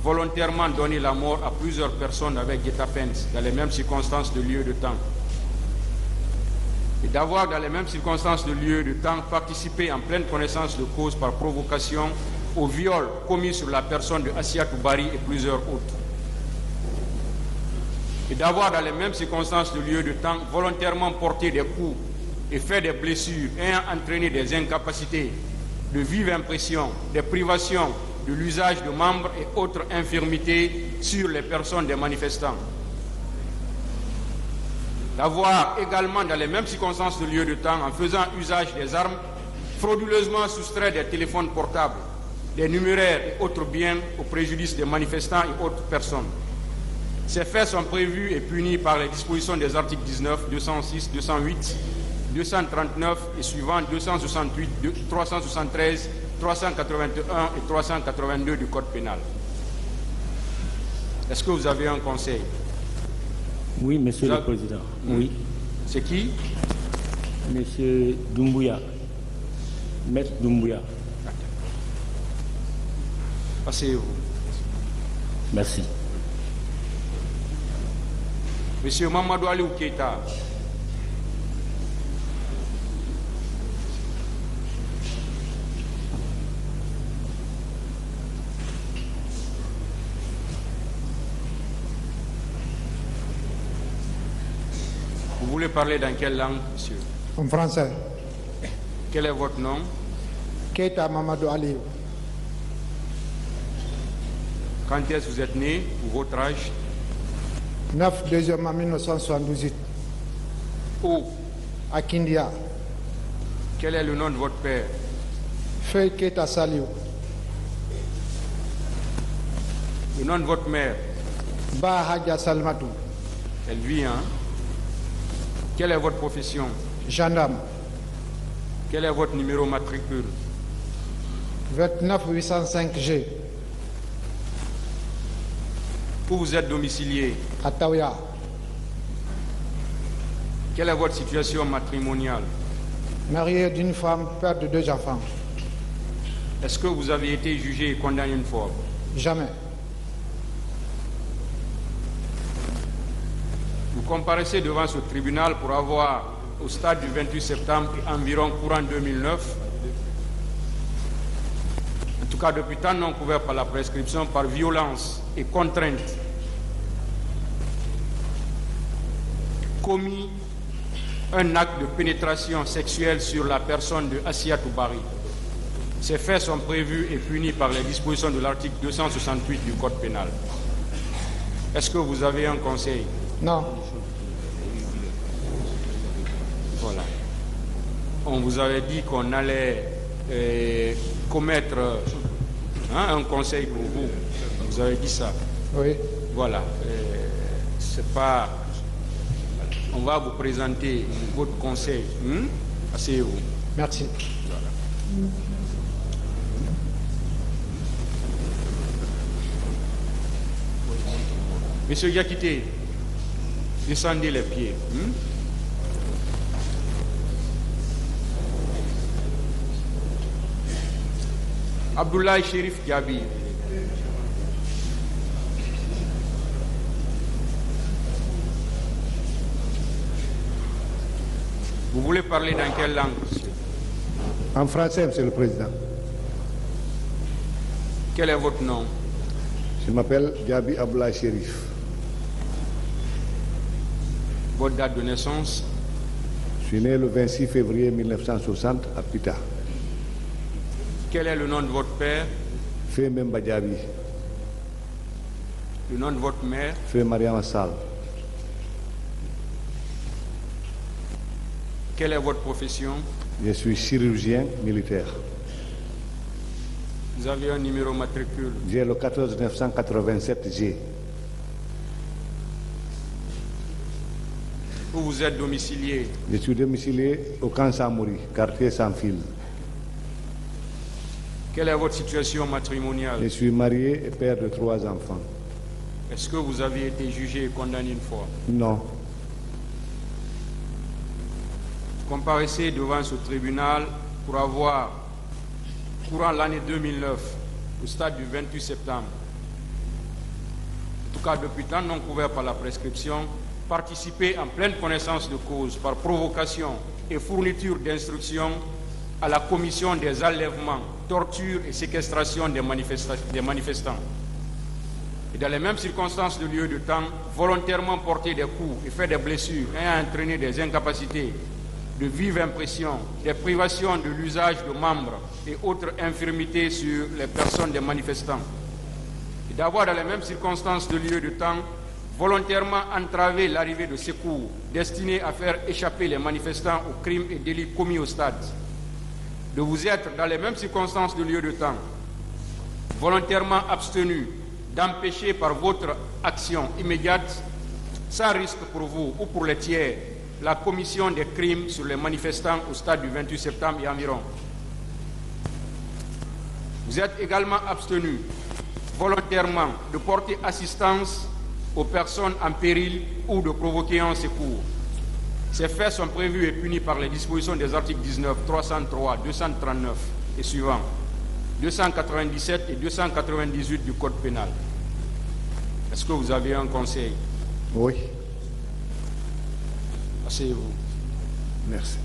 volontairement donné la mort à plusieurs personnes avec guet-apens dans les mêmes circonstances de lieu et de temps. Et d'avoir dans les mêmes circonstances de lieu et de temps participé en pleine connaissance de cause par provocation au viol commis sur la personne de Assiatou Bari et plusieurs autres. Et d'avoir dans les mêmes circonstances de lieu et de temps volontairement porté des coups et fait des blessures ayant entraîné des incapacités, de vives impressions, des privations de l'usage de membres et autres infirmités sur les personnes des manifestants. D'avoir également dans les mêmes circonstances de lieu et de temps, en faisant usage des armes, frauduleusement soustrait des téléphones portables, des numéraires et autres biens au préjudice des manifestants et autres personnes. Ces faits sont prévus et punis par les dispositions des articles 19, 206, 208, 239 et suivants, 268, 373, 381 et 382 du Code pénal. Est-ce que vous avez un conseil? Oui, Monsieur le Président. Oui. C'est qui? Monsieur Doumbouya. Maître Doumbouya. Asseyez-vous. Merci. Monsieur Mamadou Aliou Keita. Vous voulez parler dans quelle langue, monsieur? En français. Quel est votre nom? Keita Mamadou Aliou. Quand est-ce que vous êtes né ou votre âge? 9 2 mai 1978. Où? À Kindia. Quel est le nom de votre père? Feuille Keita Saliou. Le nom de votre mère? Ba Hadja Salmatou. Elle vit, hein? Quelle est votre profession? Gendarme. Quel est votre numéro matricule? 29805G. Où vous êtes domicilié? À Taouya. Quelle est votre situation matrimoniale? Marié d'une femme, père de 2 enfants. Est-ce que vous avez été jugé et condamné une fois? Jamais. Vous comparaissez devant ce tribunal pour avoir, au stade du 28 septembre et environ courant 2009, en tout cas depuis temps non couvert par la prescription, par violence et contrainte, commis un acte de pénétration sexuelle sur la personne de Assiatou Bari. Ces faits sont prévus et punis par les dispositions de l'article 268 du Code pénal. Est-ce que vous avez un conseil? Non. Voilà. On vous avait dit qu'on allait commettre un conseil pour vous. Vous avez dit ça. Oui. Voilà. C'est pas... On va vous présenter votre conseil. Asseyez-vous. Merci. Voilà. Monsieur Yakité, descendez les pieds. Abdoulaye Chérif Diaby. Vous voulez parler dans quelle langue, monsieur? En français, Monsieur le Président. Quel est votre nom? Je m'appelle Diaby Abdoulaye Chérif. Votre date de naissance? Je suis né le 26 février 1960 à Pita. Quel est le nom de votre père? Fé Memba Diaby. Le nom de votre mère? Fé Mariama Sall. Quelle est votre profession? Je suis chirurgien militaire. Vous avez un numéro matricule? J'ai le 14987G. Où vous êtes domicilié? Je suis domicilié au camp Samouri, quartier sans fil. Quelle est votre situation matrimoniale? Je suis marié et père de 3 enfants. Est-ce que vous avez été jugé et condamné une fois? Non. Comparaissez devant ce tribunal pour avoir, courant l'année 2009, au stade du 28 septembre, en tout cas depuis temps non couvert par la prescription, participé en pleine connaissance de cause par provocation et fourniture d'instructions à la commission des enlèvements, tortures et séquestration des manifestants. Et dans les mêmes circonstances de lieu et de temps, volontairement porté des coups et fait des blessures ayant entraîné des incapacités, de vives impressions, des privations de l'usage de membres et autres infirmités sur les personnes des manifestants. Et d'avoir dans les mêmes circonstances de lieu et de temps, volontairement entravé l'arrivée de secours destinés à faire échapper les manifestants aux crimes et délits commis au stade. De vous être dans les mêmes circonstances de lieu et de temps, volontairement abstenu d'empêcher par votre action immédiate, sans risque pour vous ou pour les tiers, la commission des crimes sur les manifestants au stade du 28 septembre et environ. Vous êtes également abstenu volontairement de porter assistance aux personnes en péril ou de provoquer un secours. Ces faits sont prévus et punis par les dispositions des articles 19, 303, 239 et suivants, 297 et 298 du Code pénal. Est-ce que vous avez un conseil? Oui. Asseyez-vous. Merci.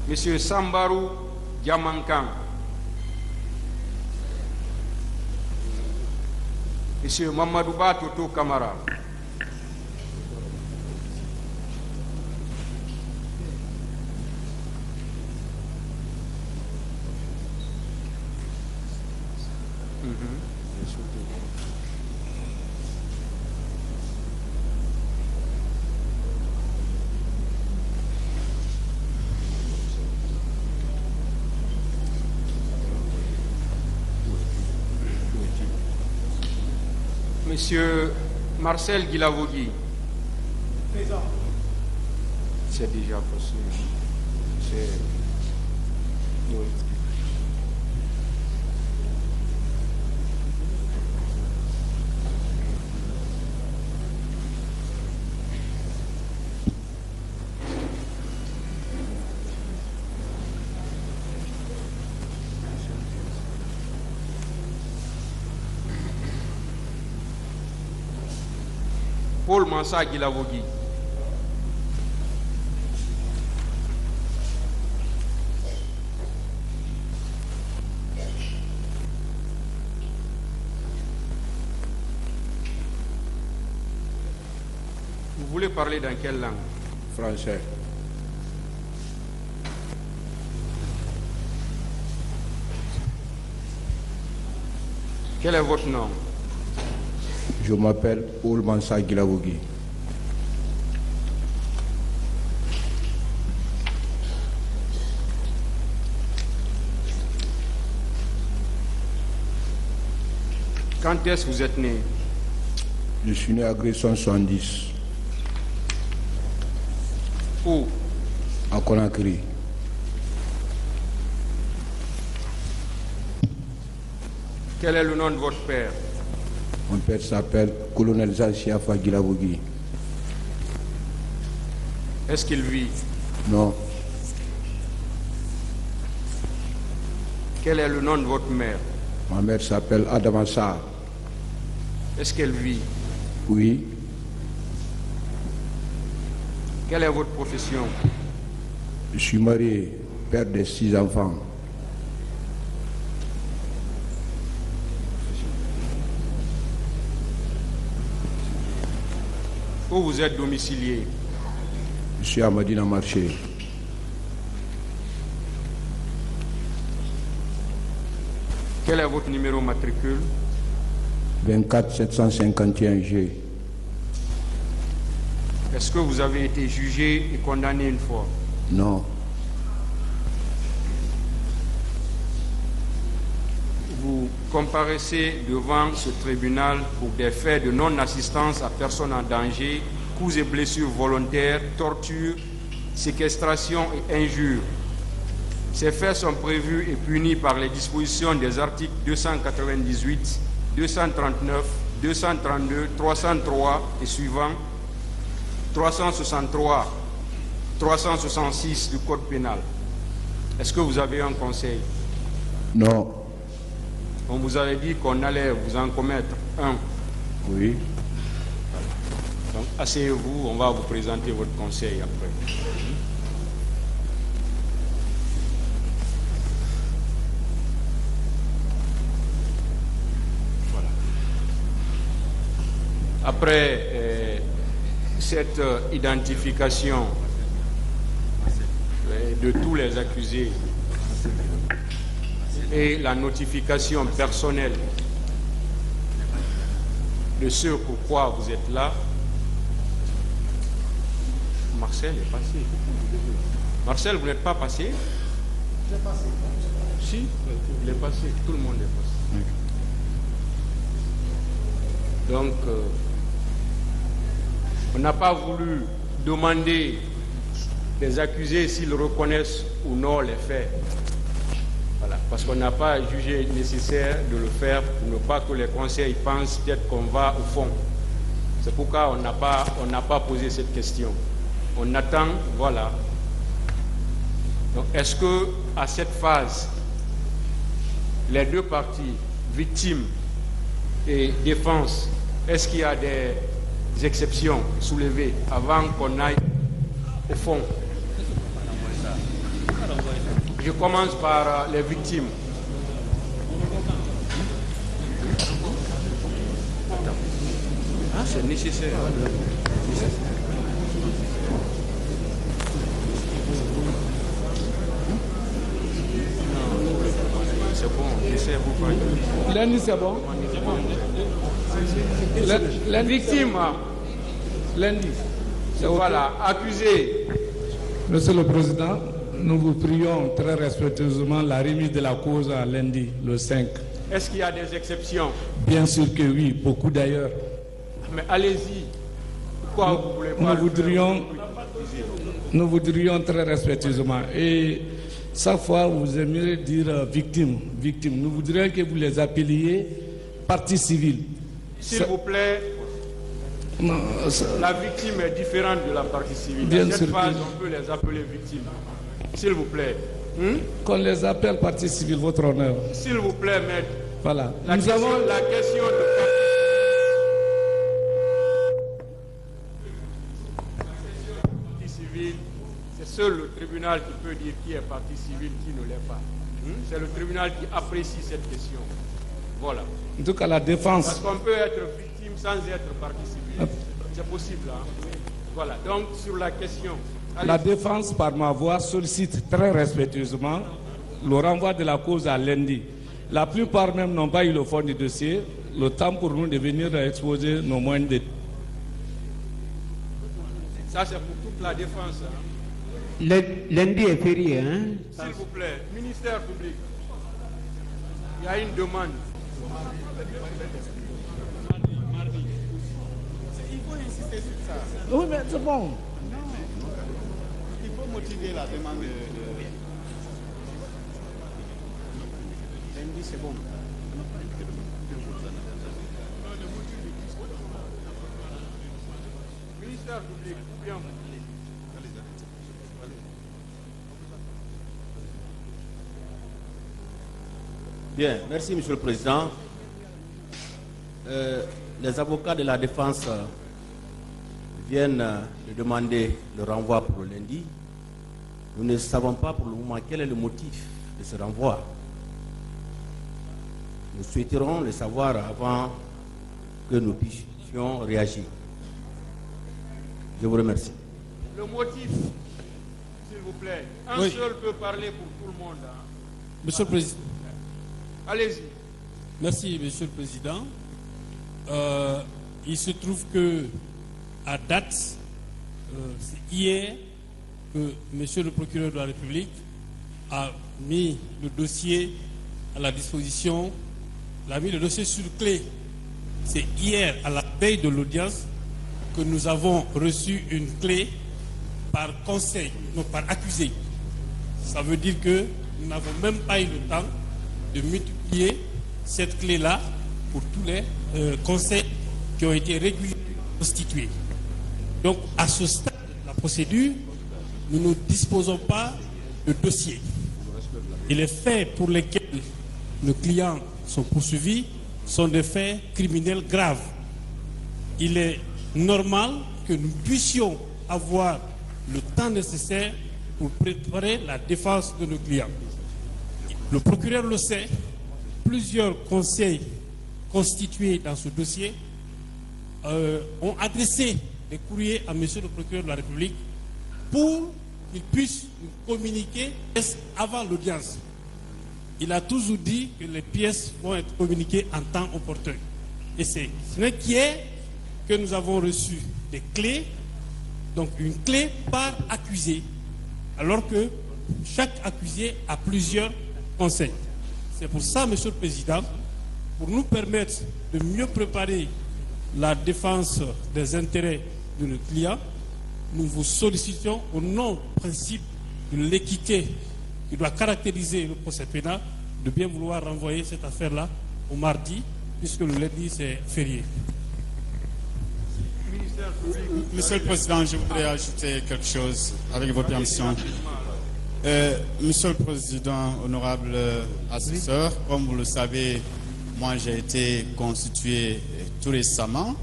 Monsieur Sambarou Diamankan. Monsieur Mamadou Toto Kamara. Monsieur Marcel Guilavogui. Présent. C'est déjà possible. Oui. Paul Mansa Guilavogui. Vous voulez parler dans quelle langue? Français. Quel est votre nom? Je m'appelle Paul Mansa Guilavogui. Quand est-ce que vous êtes né? Je suis né à Gresson 70, Où? à Conakry. Quel est le nom de votre père? Mon père s'appelle Colonel Zachiafa Guilavogui. Est-ce qu'il vit? Non. Quel est le nom de votre mère? Ma mère s'appelle Adama Sarr. Est-ce qu'elle vit? Oui. Quelle est votre profession? Je suis marié, père de 6 enfants. Où vous êtes domicilié? Je suis à Madina Marché. Quel est votre numéro matricule? 24 751 G. Est-ce que vous avez été jugé et condamné une fois? Non. Vous comparaissez devant ce tribunal pour des faits de non-assistance à personne en danger, coups et blessures volontaires, torture, séquestration et injures. Ces faits sont prévus et punis par les dispositions des articles 298, 239, 232, 303 et suivants, 363, 366 du Code pénal. Est-ce que vous avez un conseil? Non. On vous avait dit qu'on allait vous en commettre un. Oui. Donc, asseyez-vous, on va vous présenter votre conseil après. Voilà. Après cette identification de tous les accusés et la notification personnelle de ce pourquoi vous êtes là, Marcel est passé. Marcel, vous n'êtes pas passé? J'ai passé. Si, il est passé, tout le monde est passé. Donc, on n'a pas voulu demander des accusés s'ils reconnaissent ou non les faits. Voilà, parce qu'on n'a pas jugé nécessaire de le faire pour ne pas que les conseils pensent peut-être qu'on va au fond. C'est pourquoi on n'a pas posé cette question. On attend, voilà. Donc, est-ce que à cette phase, les deux parties, victimes et défense, est-ce qu'il y a des exceptions soulevées avant qu'on aille au fond? Je commence par les victimes. Ah, c'est nécessaire. C'est bon, j'essaie vous pas. Lundi, c'est bon. La victime. Lundi. Voilà, accusé. Monsieur le Président, nous vous prions très respectueusement la remise de la cause à lundi, le 5. Est-ce qu'il y a des exceptions? Bien sûr que oui, beaucoup d'ailleurs. Mais allez-y. Pourquoi vous voulez pas nous voudrions très respectueusement. Et chaque fois, vous aimeriez dire victime. Nous voudrions que vous les appeliez partie civile. S'il vous plaît, non, la victime est différente de la partie civile. Bien Dans cette sûr phase, que... on peut les appeler victimes. S'il vous plaît. Qu'on les appelle partie civile, votre honneur. S'il vous plaît, maître. Voilà. La question de partie civile, c'est seul le tribunal qui peut dire qui est partie civile, qui ne l'est pas. C'est le tribunal qui apprécie cette question. Voilà. En tout cas, la défense... Parce qu'on peut être victime sans être partie civile. C'est possible. Hein? Voilà. Donc, sur la question... La défense, par ma voix, sollicite très respectueusement le renvoi de la cause à lundi. La plupart même n'ont pas eu le fond du dossier. Le temps pour nous de venir exposer nos moyens de... Ça, c'est pour toute la défense. Hein? Lundi est férié, hein? S'il vous plaît, ministère public, il y a une demande. Il faut insister sur ça. Oui, mais c'est bon. Il faut motiver la demande de... Lundi, c'est bon. Ministère public, bien. Bien, merci Monsieur le Président. Les avocats de la défense viennent de demander le renvoi pour le lundi. Nous ne savons pas pour le moment quel est le motif de ce renvoi. Nous souhaiterons le savoir avant que nous puissions réagir. Je vous remercie. Le motif, s'il vous plaît. Un seul peut parler pour tout le monde. Hein. Monsieur le Président. Allez-y. Merci, Monsieur le Président. Il se trouve que, à date, c'est hier que Monsieur le procureur de la République a mis le dossier à la disposition, l'a mis le dossier sur clé. C'est hier, à la veille de l'audience, que nous avons reçu une clé par conseil, non par accusé. Ça veut dire que nous n'avons même pas eu le temps de multiplier cette clé-là pour tous les conseils qui ont été régulièrement constitués. Donc, à ce stade de la procédure, nous ne disposons pas de dossier. Et les faits pour lesquels nos clients sont poursuivis sont des faits criminels graves. Il est normal que nous puissions avoir le temps nécessaire pour préparer la défense de nos clients. Le procureur le sait, plusieurs conseils constitués dans ce dossier ont adressé des courriers à Monsieur le procureur de la République pour qu'il puisse nous communiquer avant l'audience. Il a toujours dit que les pièces vont être communiquées en temps opportun. Et c'est qu'hier que nous avons reçu des clés, donc une clé par accusé, alors que chaque accusé a plusieurs conseils. C'est pour ça, Monsieur le Président, pour nous permettre de mieux préparer la défense des intérêts de nos clients, nous vous sollicitons au nom principe de l'équité qui doit caractériser le procès pénal, de bien vouloir renvoyer cette affaire-là au mardi, puisque le lundi c'est férié. Monsieur le Président, je voudrais ajouter quelque chose avec votre permission. Monsieur le Président, honorable assesseur, comme vous le savez, moi j'ai été constitué tout récemment,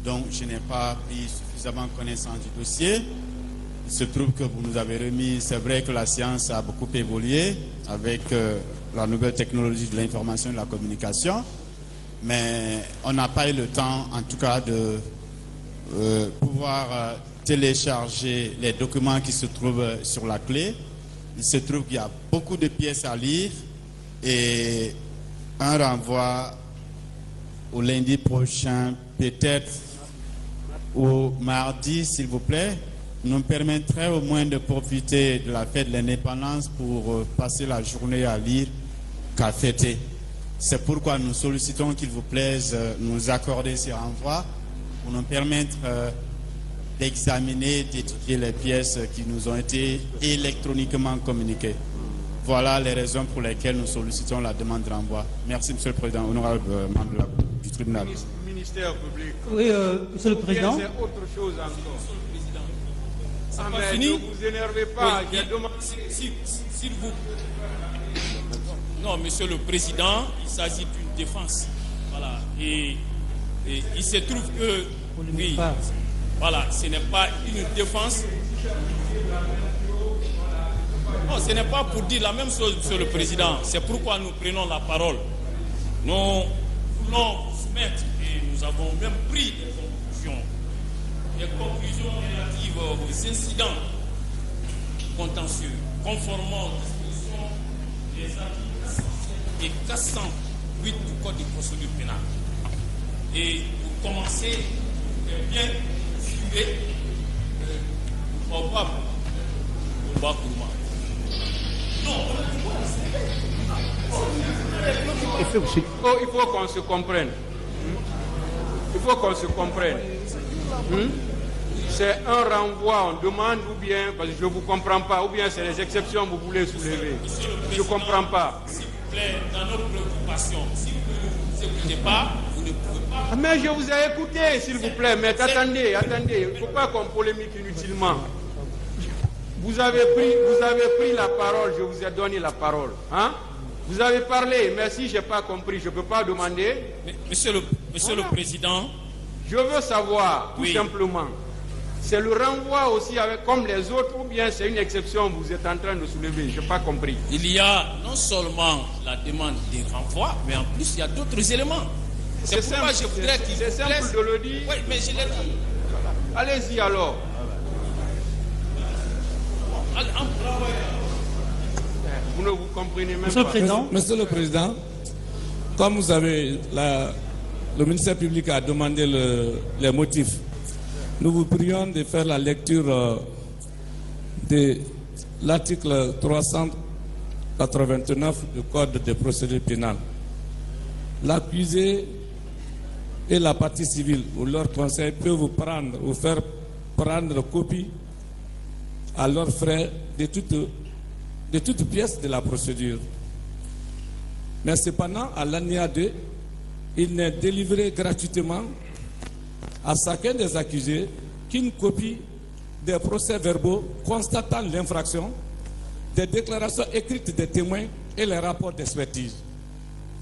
donc je n'ai pas pris suffisamment connaissance du dossier. Il se trouve que vous nous avez remis, c'est vrai que la science a beaucoup évolué avec la nouvelle technologie de l'information et de la communication, mais on n'a pas eu le temps, en tout cas, de pouvoir télécharger les documents qui se trouvent sur la clé. Il se trouve qu'il y a beaucoup de pièces à lire et un renvoi au lundi prochain, peut-être au mardi, s'il vous plaît, nous permettrait au moins de profiter de la fête de l'indépendance pour passer la journée à lire qu'à fêter. C'est pourquoi nous sollicitons qu'il vous plaise nous accorder ces renvois pour nous permettre d'examiner, d'étudier les pièces qui nous ont été électroniquement communiquées. Voilà les raisons pour lesquelles nous sollicitons la demande de renvoi. Merci, Monsieur le Président, honorable membre du tribunal. Ministère public. Oui, Monsieur le Président. C'est autre chose encore. Ça Ah, pas mais fini. ne vous énervez pas. Oui, s'il vous... Non, Monsieur le Président, il s'agit d'une défense. Voilà. Et il se trouve que... Oui, voilà, ce n'est pas une défense. Non, ce n'est pas pour dire la même chose, Monsieur le Président. C'est pourquoi nous prenons la parole. Nous voulons soumettre, et nous avons même pris des conclusions relatives aux incidents contentieux, conformément aux dispositions des articles et 408 du Code de procédure pénale. Et pour commencer, bien suivre le coupable au bas courant. Oh, il faut qu'on se comprenne. Il faut qu'on se comprenne. C'est un renvoi, on demande ou bien, parce que je ne vous comprends pas, ou bien c'est les exceptions que vous voulez soulever. Je ne comprends pas. S'il vous plaît, dans notre préoccupation, si vous ne écoutez pas, vous ne pouvez pas. Mais je vous ai écouté, s'il vous plaît. Mais attendez, il ne faut pas qu'on polémique inutilement. Vous avez pris la parole, je vous ai donné la parole. Hein? Vous avez parlé, mais si je n'ai pas compris, je ne peux pas demander. Monsieur le Président. Je veux savoir, tout simplement, c'est le renvoi aussi comme les autres ou bien c'est une exception que vous êtes en train de soulever? Je n'ai pas compris. Il y a non seulement la demande des renvois, mais en plus il y a d'autres éléments. C'est pourquoi je voudrais qu'il c'est simple de le dire. Oui, mais je l'ai dit. Allez-y alors. Vous ne vous comprenez même pas. Monsieur le Président, comme vous avez, le ministère public a demandé les motifs. Nous vous prions de faire la lecture de l'article 389 du Code de procédure pénale. L'accusé et la partie civile ou leur conseil peuvent vous faire prendre copie à leurs frais de toute pièce de la procédure. Mais cependant, à l'alinéa 2, il n'est délivré gratuitement à chacun des accusés qu'une copie des procès-verbaux constatant l'infraction, des déclarations écrites des témoins et les rapports d'expertise.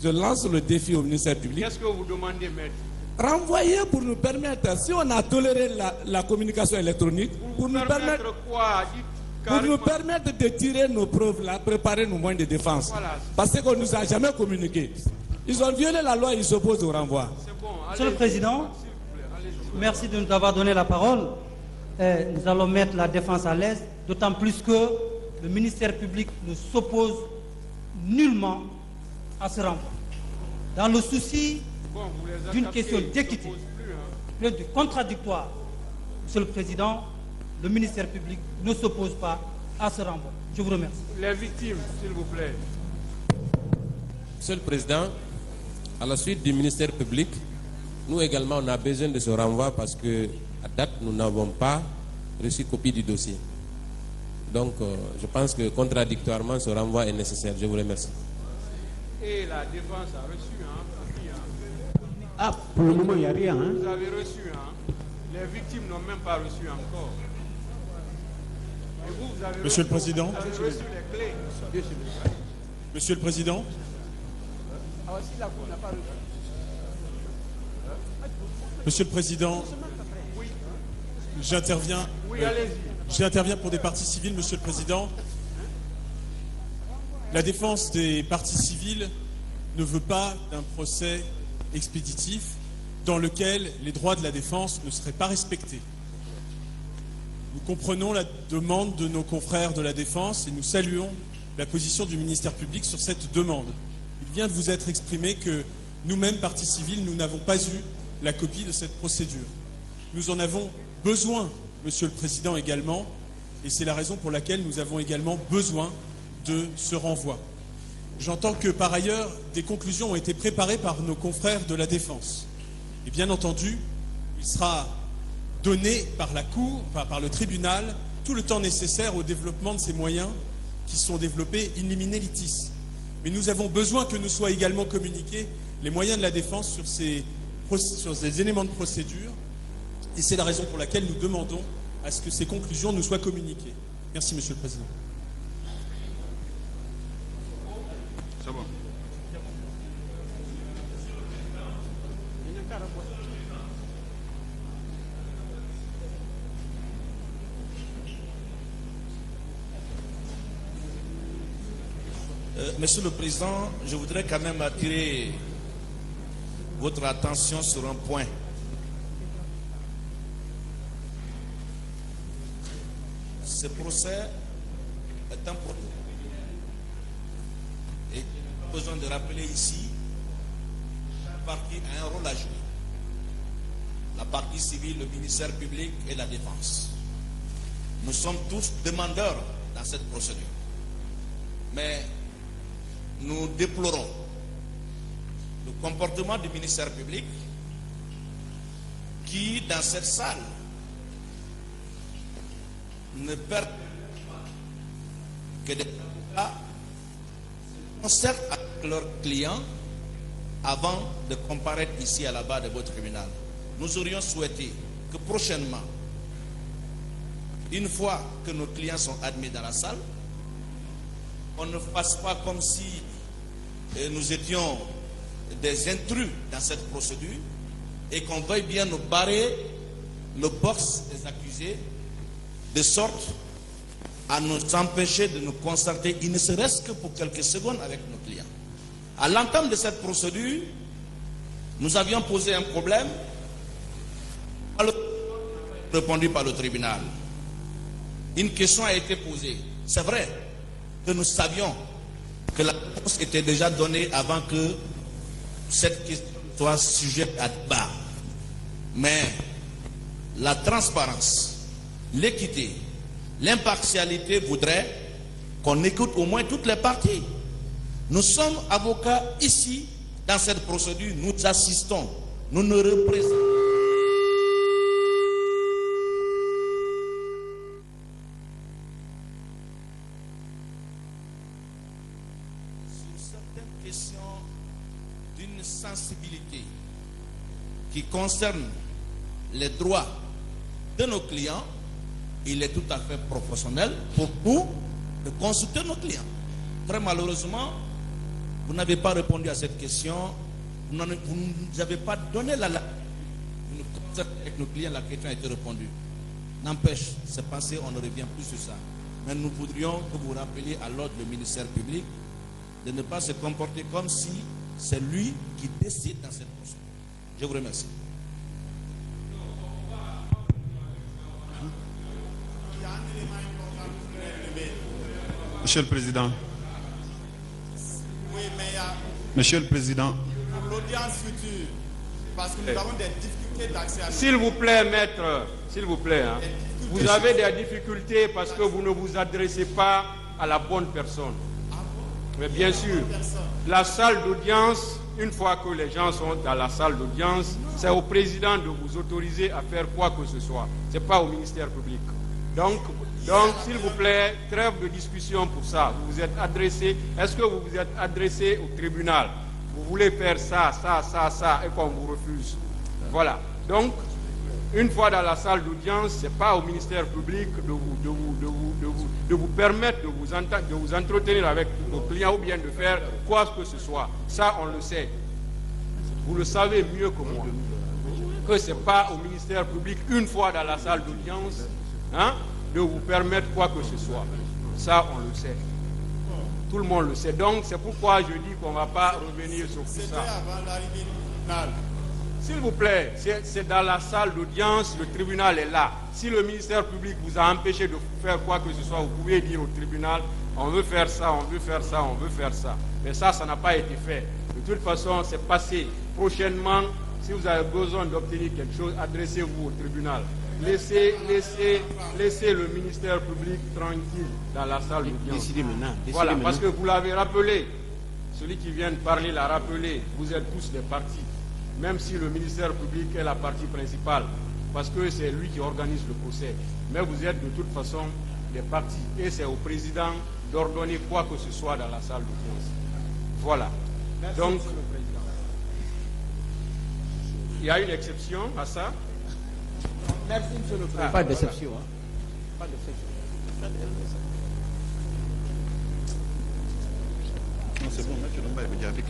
Je lance le défi au ministère public. Qu'est-ce que vous demandez, maître? Renvoyer pour nous permettre, si on a toléré la communication électronique, pour nous permettre quoi? Pour nous permettre de tirer nos preuves, préparer nos moyens de défense. Voilà. Parce qu'on ne nous a jamais communiqué. Ils ont violé la loi, ils s'opposent au renvoi. Bon, Monsieur le Président, merci de nous avoir donné la parole. Nous allons mettre la défense à l'aise, d'autant plus que le ministère public ne s'oppose nullement à ce renvoi. Dans le souci d'une question d'équité, de contradictoire, Monsieur le Président, le ministère public ne s'oppose pas à ce renvoi. Je vous remercie. Les victimes, s'il vous plaît. Monsieur le Président, à la suite du ministère public, nous également on a besoin de ce renvoi parce que à date nous n'avons pas reçu copie du dossier. Donc je pense que contradictoirement ce renvoi est nécessaire. Je vous remercie. Et la défense a reçu Ah, pour le moment il n'y a rien. Vous avez reçu Les victimes n'ont même pas reçu encore. Et vous avez Monsieur le Président. Vous avez reçu les clés. Monsieur le Président. Monsieur le Président, j'interviens. Oui, allez-y. J'interviens pour des parties civiles, Monsieur le Président. La défense des parties civiles ne veut pas d'un procès expéditif dans lequel les droits de la défense ne seraient pas respectés. Nous comprenons la demande de nos confrères de la défense et nous saluons la position du ministère public sur cette demande. Il vient de vous être exprimé que nous-mêmes, parties civiles, nous n'avons pas eu la copie de cette procédure. Nous en avons besoin, Monsieur le Président, également, et c'est la raison pour laquelle nous avons également besoin de ce renvoi. J'entends que par ailleurs, des conclusions ont été préparées par nos confrères de la Défense. Et bien entendu, il sera donné par la Cour, par le tribunal, tout le temps nécessaire au développement de ces moyens qui sont développés in limine litis. Mais nous avons besoin que nous soient également communiqués les moyens de la Défense sur ces éléments de procédure. Et c'est la raison pour laquelle nous demandons à ce que ces conclusions nous soient communiquées. Merci, Monsieur le Président. C'est bon. Monsieur le Président, je voudrais quand même attirer votre attention sur un point. Ce procès est un procès. Et j'ai besoin de rappeler ici, chaque partie a un rôle à jouer. La partie civile, le ministère public et la défense. Nous sommes tous demandeurs dans cette procédure. Mais nous déplorons le comportement du ministère public qui, dans cette salle, ne perd que des cas concertent avec leurs clients avant de comparaître ici à la barre de votre tribunal. Nous aurions souhaité que prochainement, une fois que nos clients sont admis dans la salle, on ne fasse pas comme si nous étions des intrus dans cette procédure et qu'on veuille bien nous barrer le box des accusés de sorte à nous empêcher de nous concerter, il ne serait-ce que pour quelques secondes avec nos clients. À l'entame de cette procédure, nous avions posé un problème répondu par le tribunal. Une question a été posée. C'est vrai que nous savions que la réponse était déjà donnée avant que cette question soit sujette à débat. Mais la transparence, l'équité, l'impartialité voudraient qu'on écoute au moins toutes les parties. Nous sommes avocats ici, dans cette procédure, nous assistons, nous ne représentons. Sensibilité qui concerne les droits de nos clients, il est tout à fait professionnel pour nous de consulter nos clients. Très malheureusement, vous n'avez pas répondu à cette question, vous n'avez pas donné la avec nos clients, la question a été répondue. N'empêche, c'est passé, on ne revient plus sur ça. Mais nous voudrions que vous rappeliez à l'ordre le ministère public de ne pas se comporter comme si c'est lui qui décide dans cette procédure. Je vous remercie. Monsieur le Président. Monsieur le Président. Pour l'audience future, parce que nous avons des difficultés d'accès à... S'il vous plaît, maître, s'il vous plaît, hein, vous avez des difficultés parce que vous ne vous adressez pas à la bonne personne. Mais bien sûr, la salle d'audience, une fois que les gens sont dans la salle d'audience, c'est au président de vous autoriser à faire quoi que ce soit. Ce n'est pas au ministère public. Donc s'il vous plaît, trêve de discussion pour ça. Vous vous êtes adressé, est-ce que vous vous êtes adressé au tribunal? Vous voulez faire ça, et qu'on vous refuse. Voilà. Donc, une fois dans la salle d'audience, ce n'est pas au ministère public de vous permettre de vous entretenir avec vos clients ou bien de faire quoi que ce soit. Ça, on le sait. Vous le savez mieux que moi. Que ce n'est pas au ministère public, une fois dans la salle d'audience, hein, de vous permettre quoi que ce soit. Ça, on le sait. Tout le monde le sait. Donc, c'est pourquoi je dis qu'on ne va pas revenir sur tout ça. C'était avant l'arrivée du tribunal. S'il vous plaît, c'est dans la salle d'audience, le tribunal est là. Si le ministère public vous a empêché de faire quoi que ce soit, vous pouvez dire au tribunal, on veut faire ça, on veut faire ça, on veut faire ça. Mais ça n'a pas été fait. De toute façon, c'est passé. Prochainement, si vous avez besoin d'obtenir quelque chose, adressez-vous au tribunal. Laissez le ministère public tranquille dans la salle d'audience. Voilà, parce que vous l'avez rappelé, celui qui vient de parler l'a rappelé, vous êtes tous des partis, même si le ministère public est la partie principale, parce que c'est lui qui organise le procès. Mais vous êtes de toute façon des partis, et c'est au président d'ordonner quoi que ce soit dans la salle d'audience. Voilà. Merci, donc, Monsieur le Président. Il y a une exception à ça. Merci, Monsieur le Président. Pas d'exception. Voilà. Pas d'exception. Non, c'est bon, tu n'as pas déjà avec.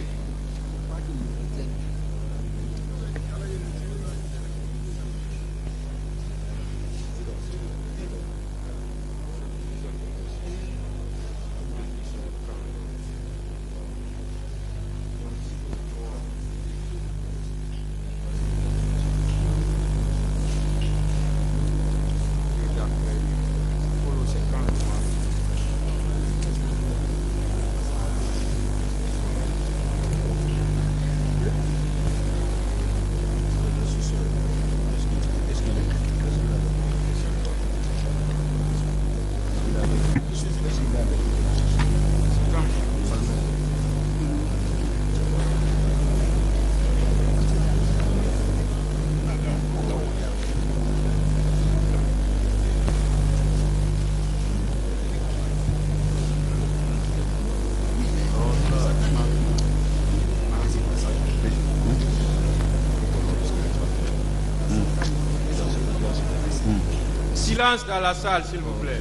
Silence dans la salle, s'il vous plaît.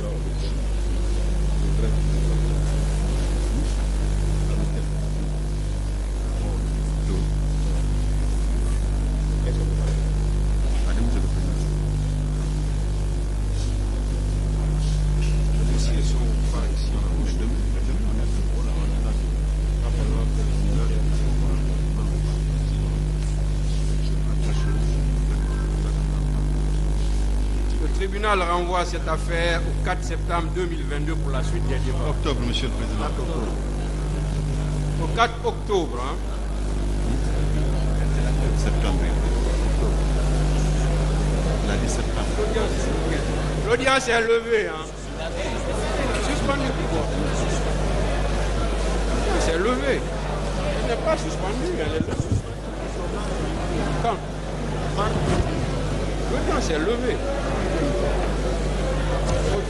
Le tribunal renvoie cette affaire au 4 septembre 2022 pour la suite des débats. Octobre, Monsieur le Président. Au 4 octobre. Hein. Septembre. On a dit septembre. L'audience est levée. Hein. Suspendu pourquoi? C'est levé. Elle n'est pas suspendue, elle est levée. Quand? L'audience est levée.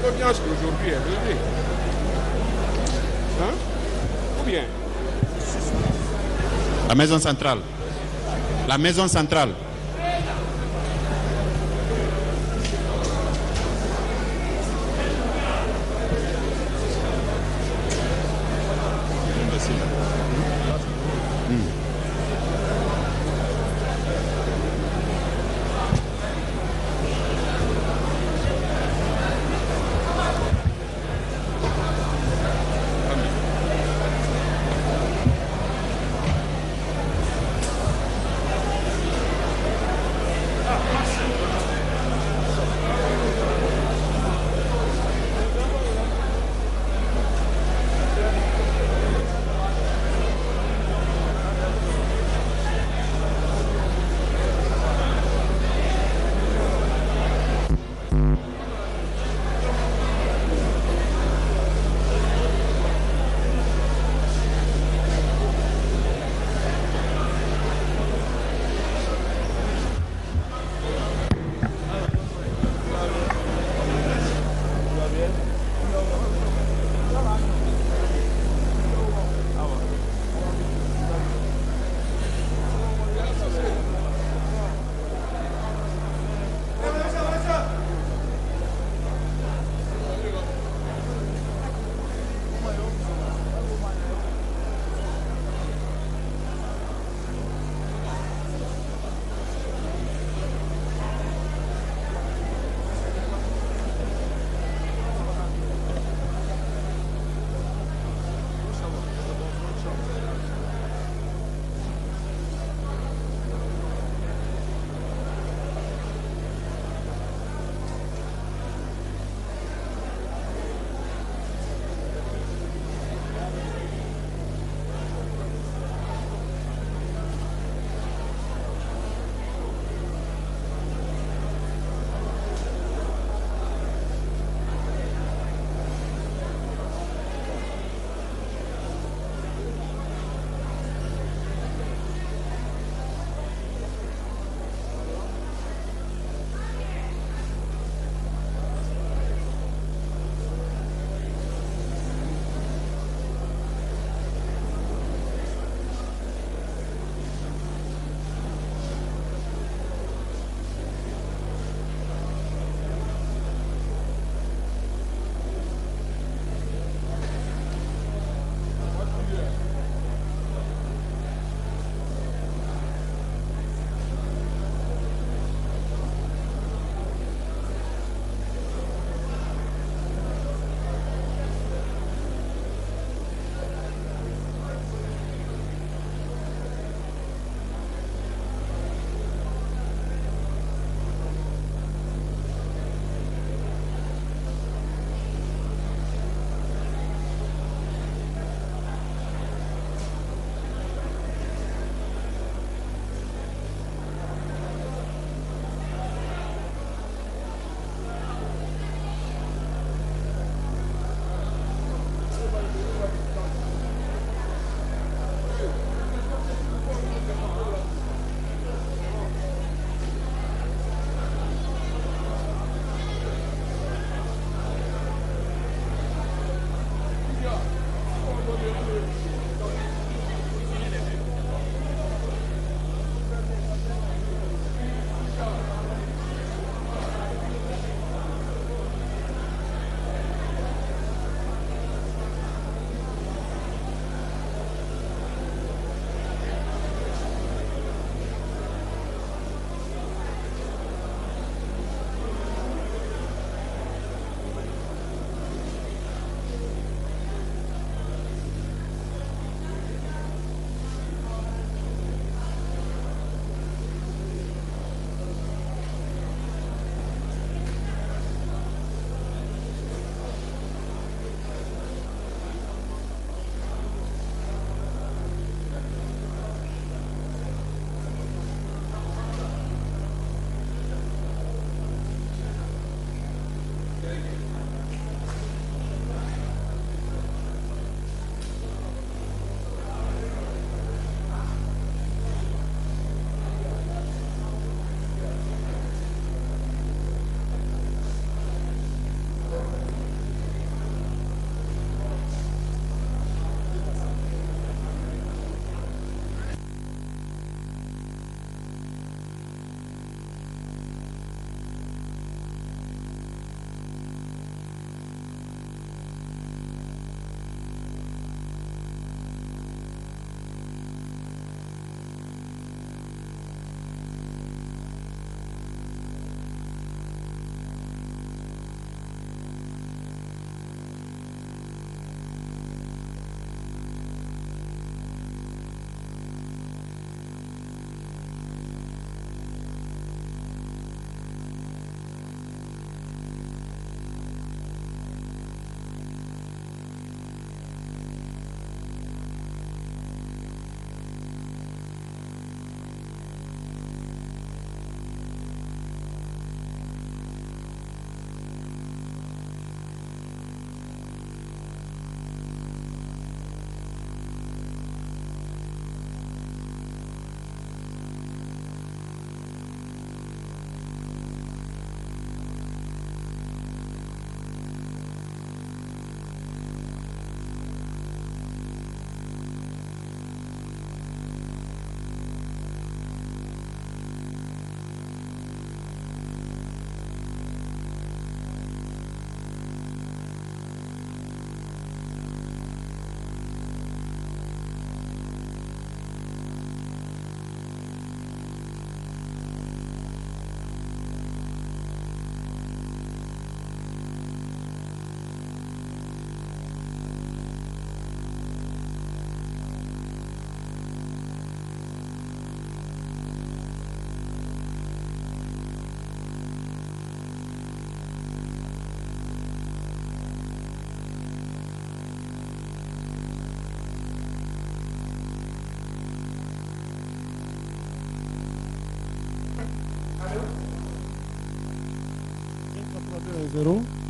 L'audience d'aujourd'hui est levée. Hein? Ou bien? La maison centrale. La maison centrale. 0.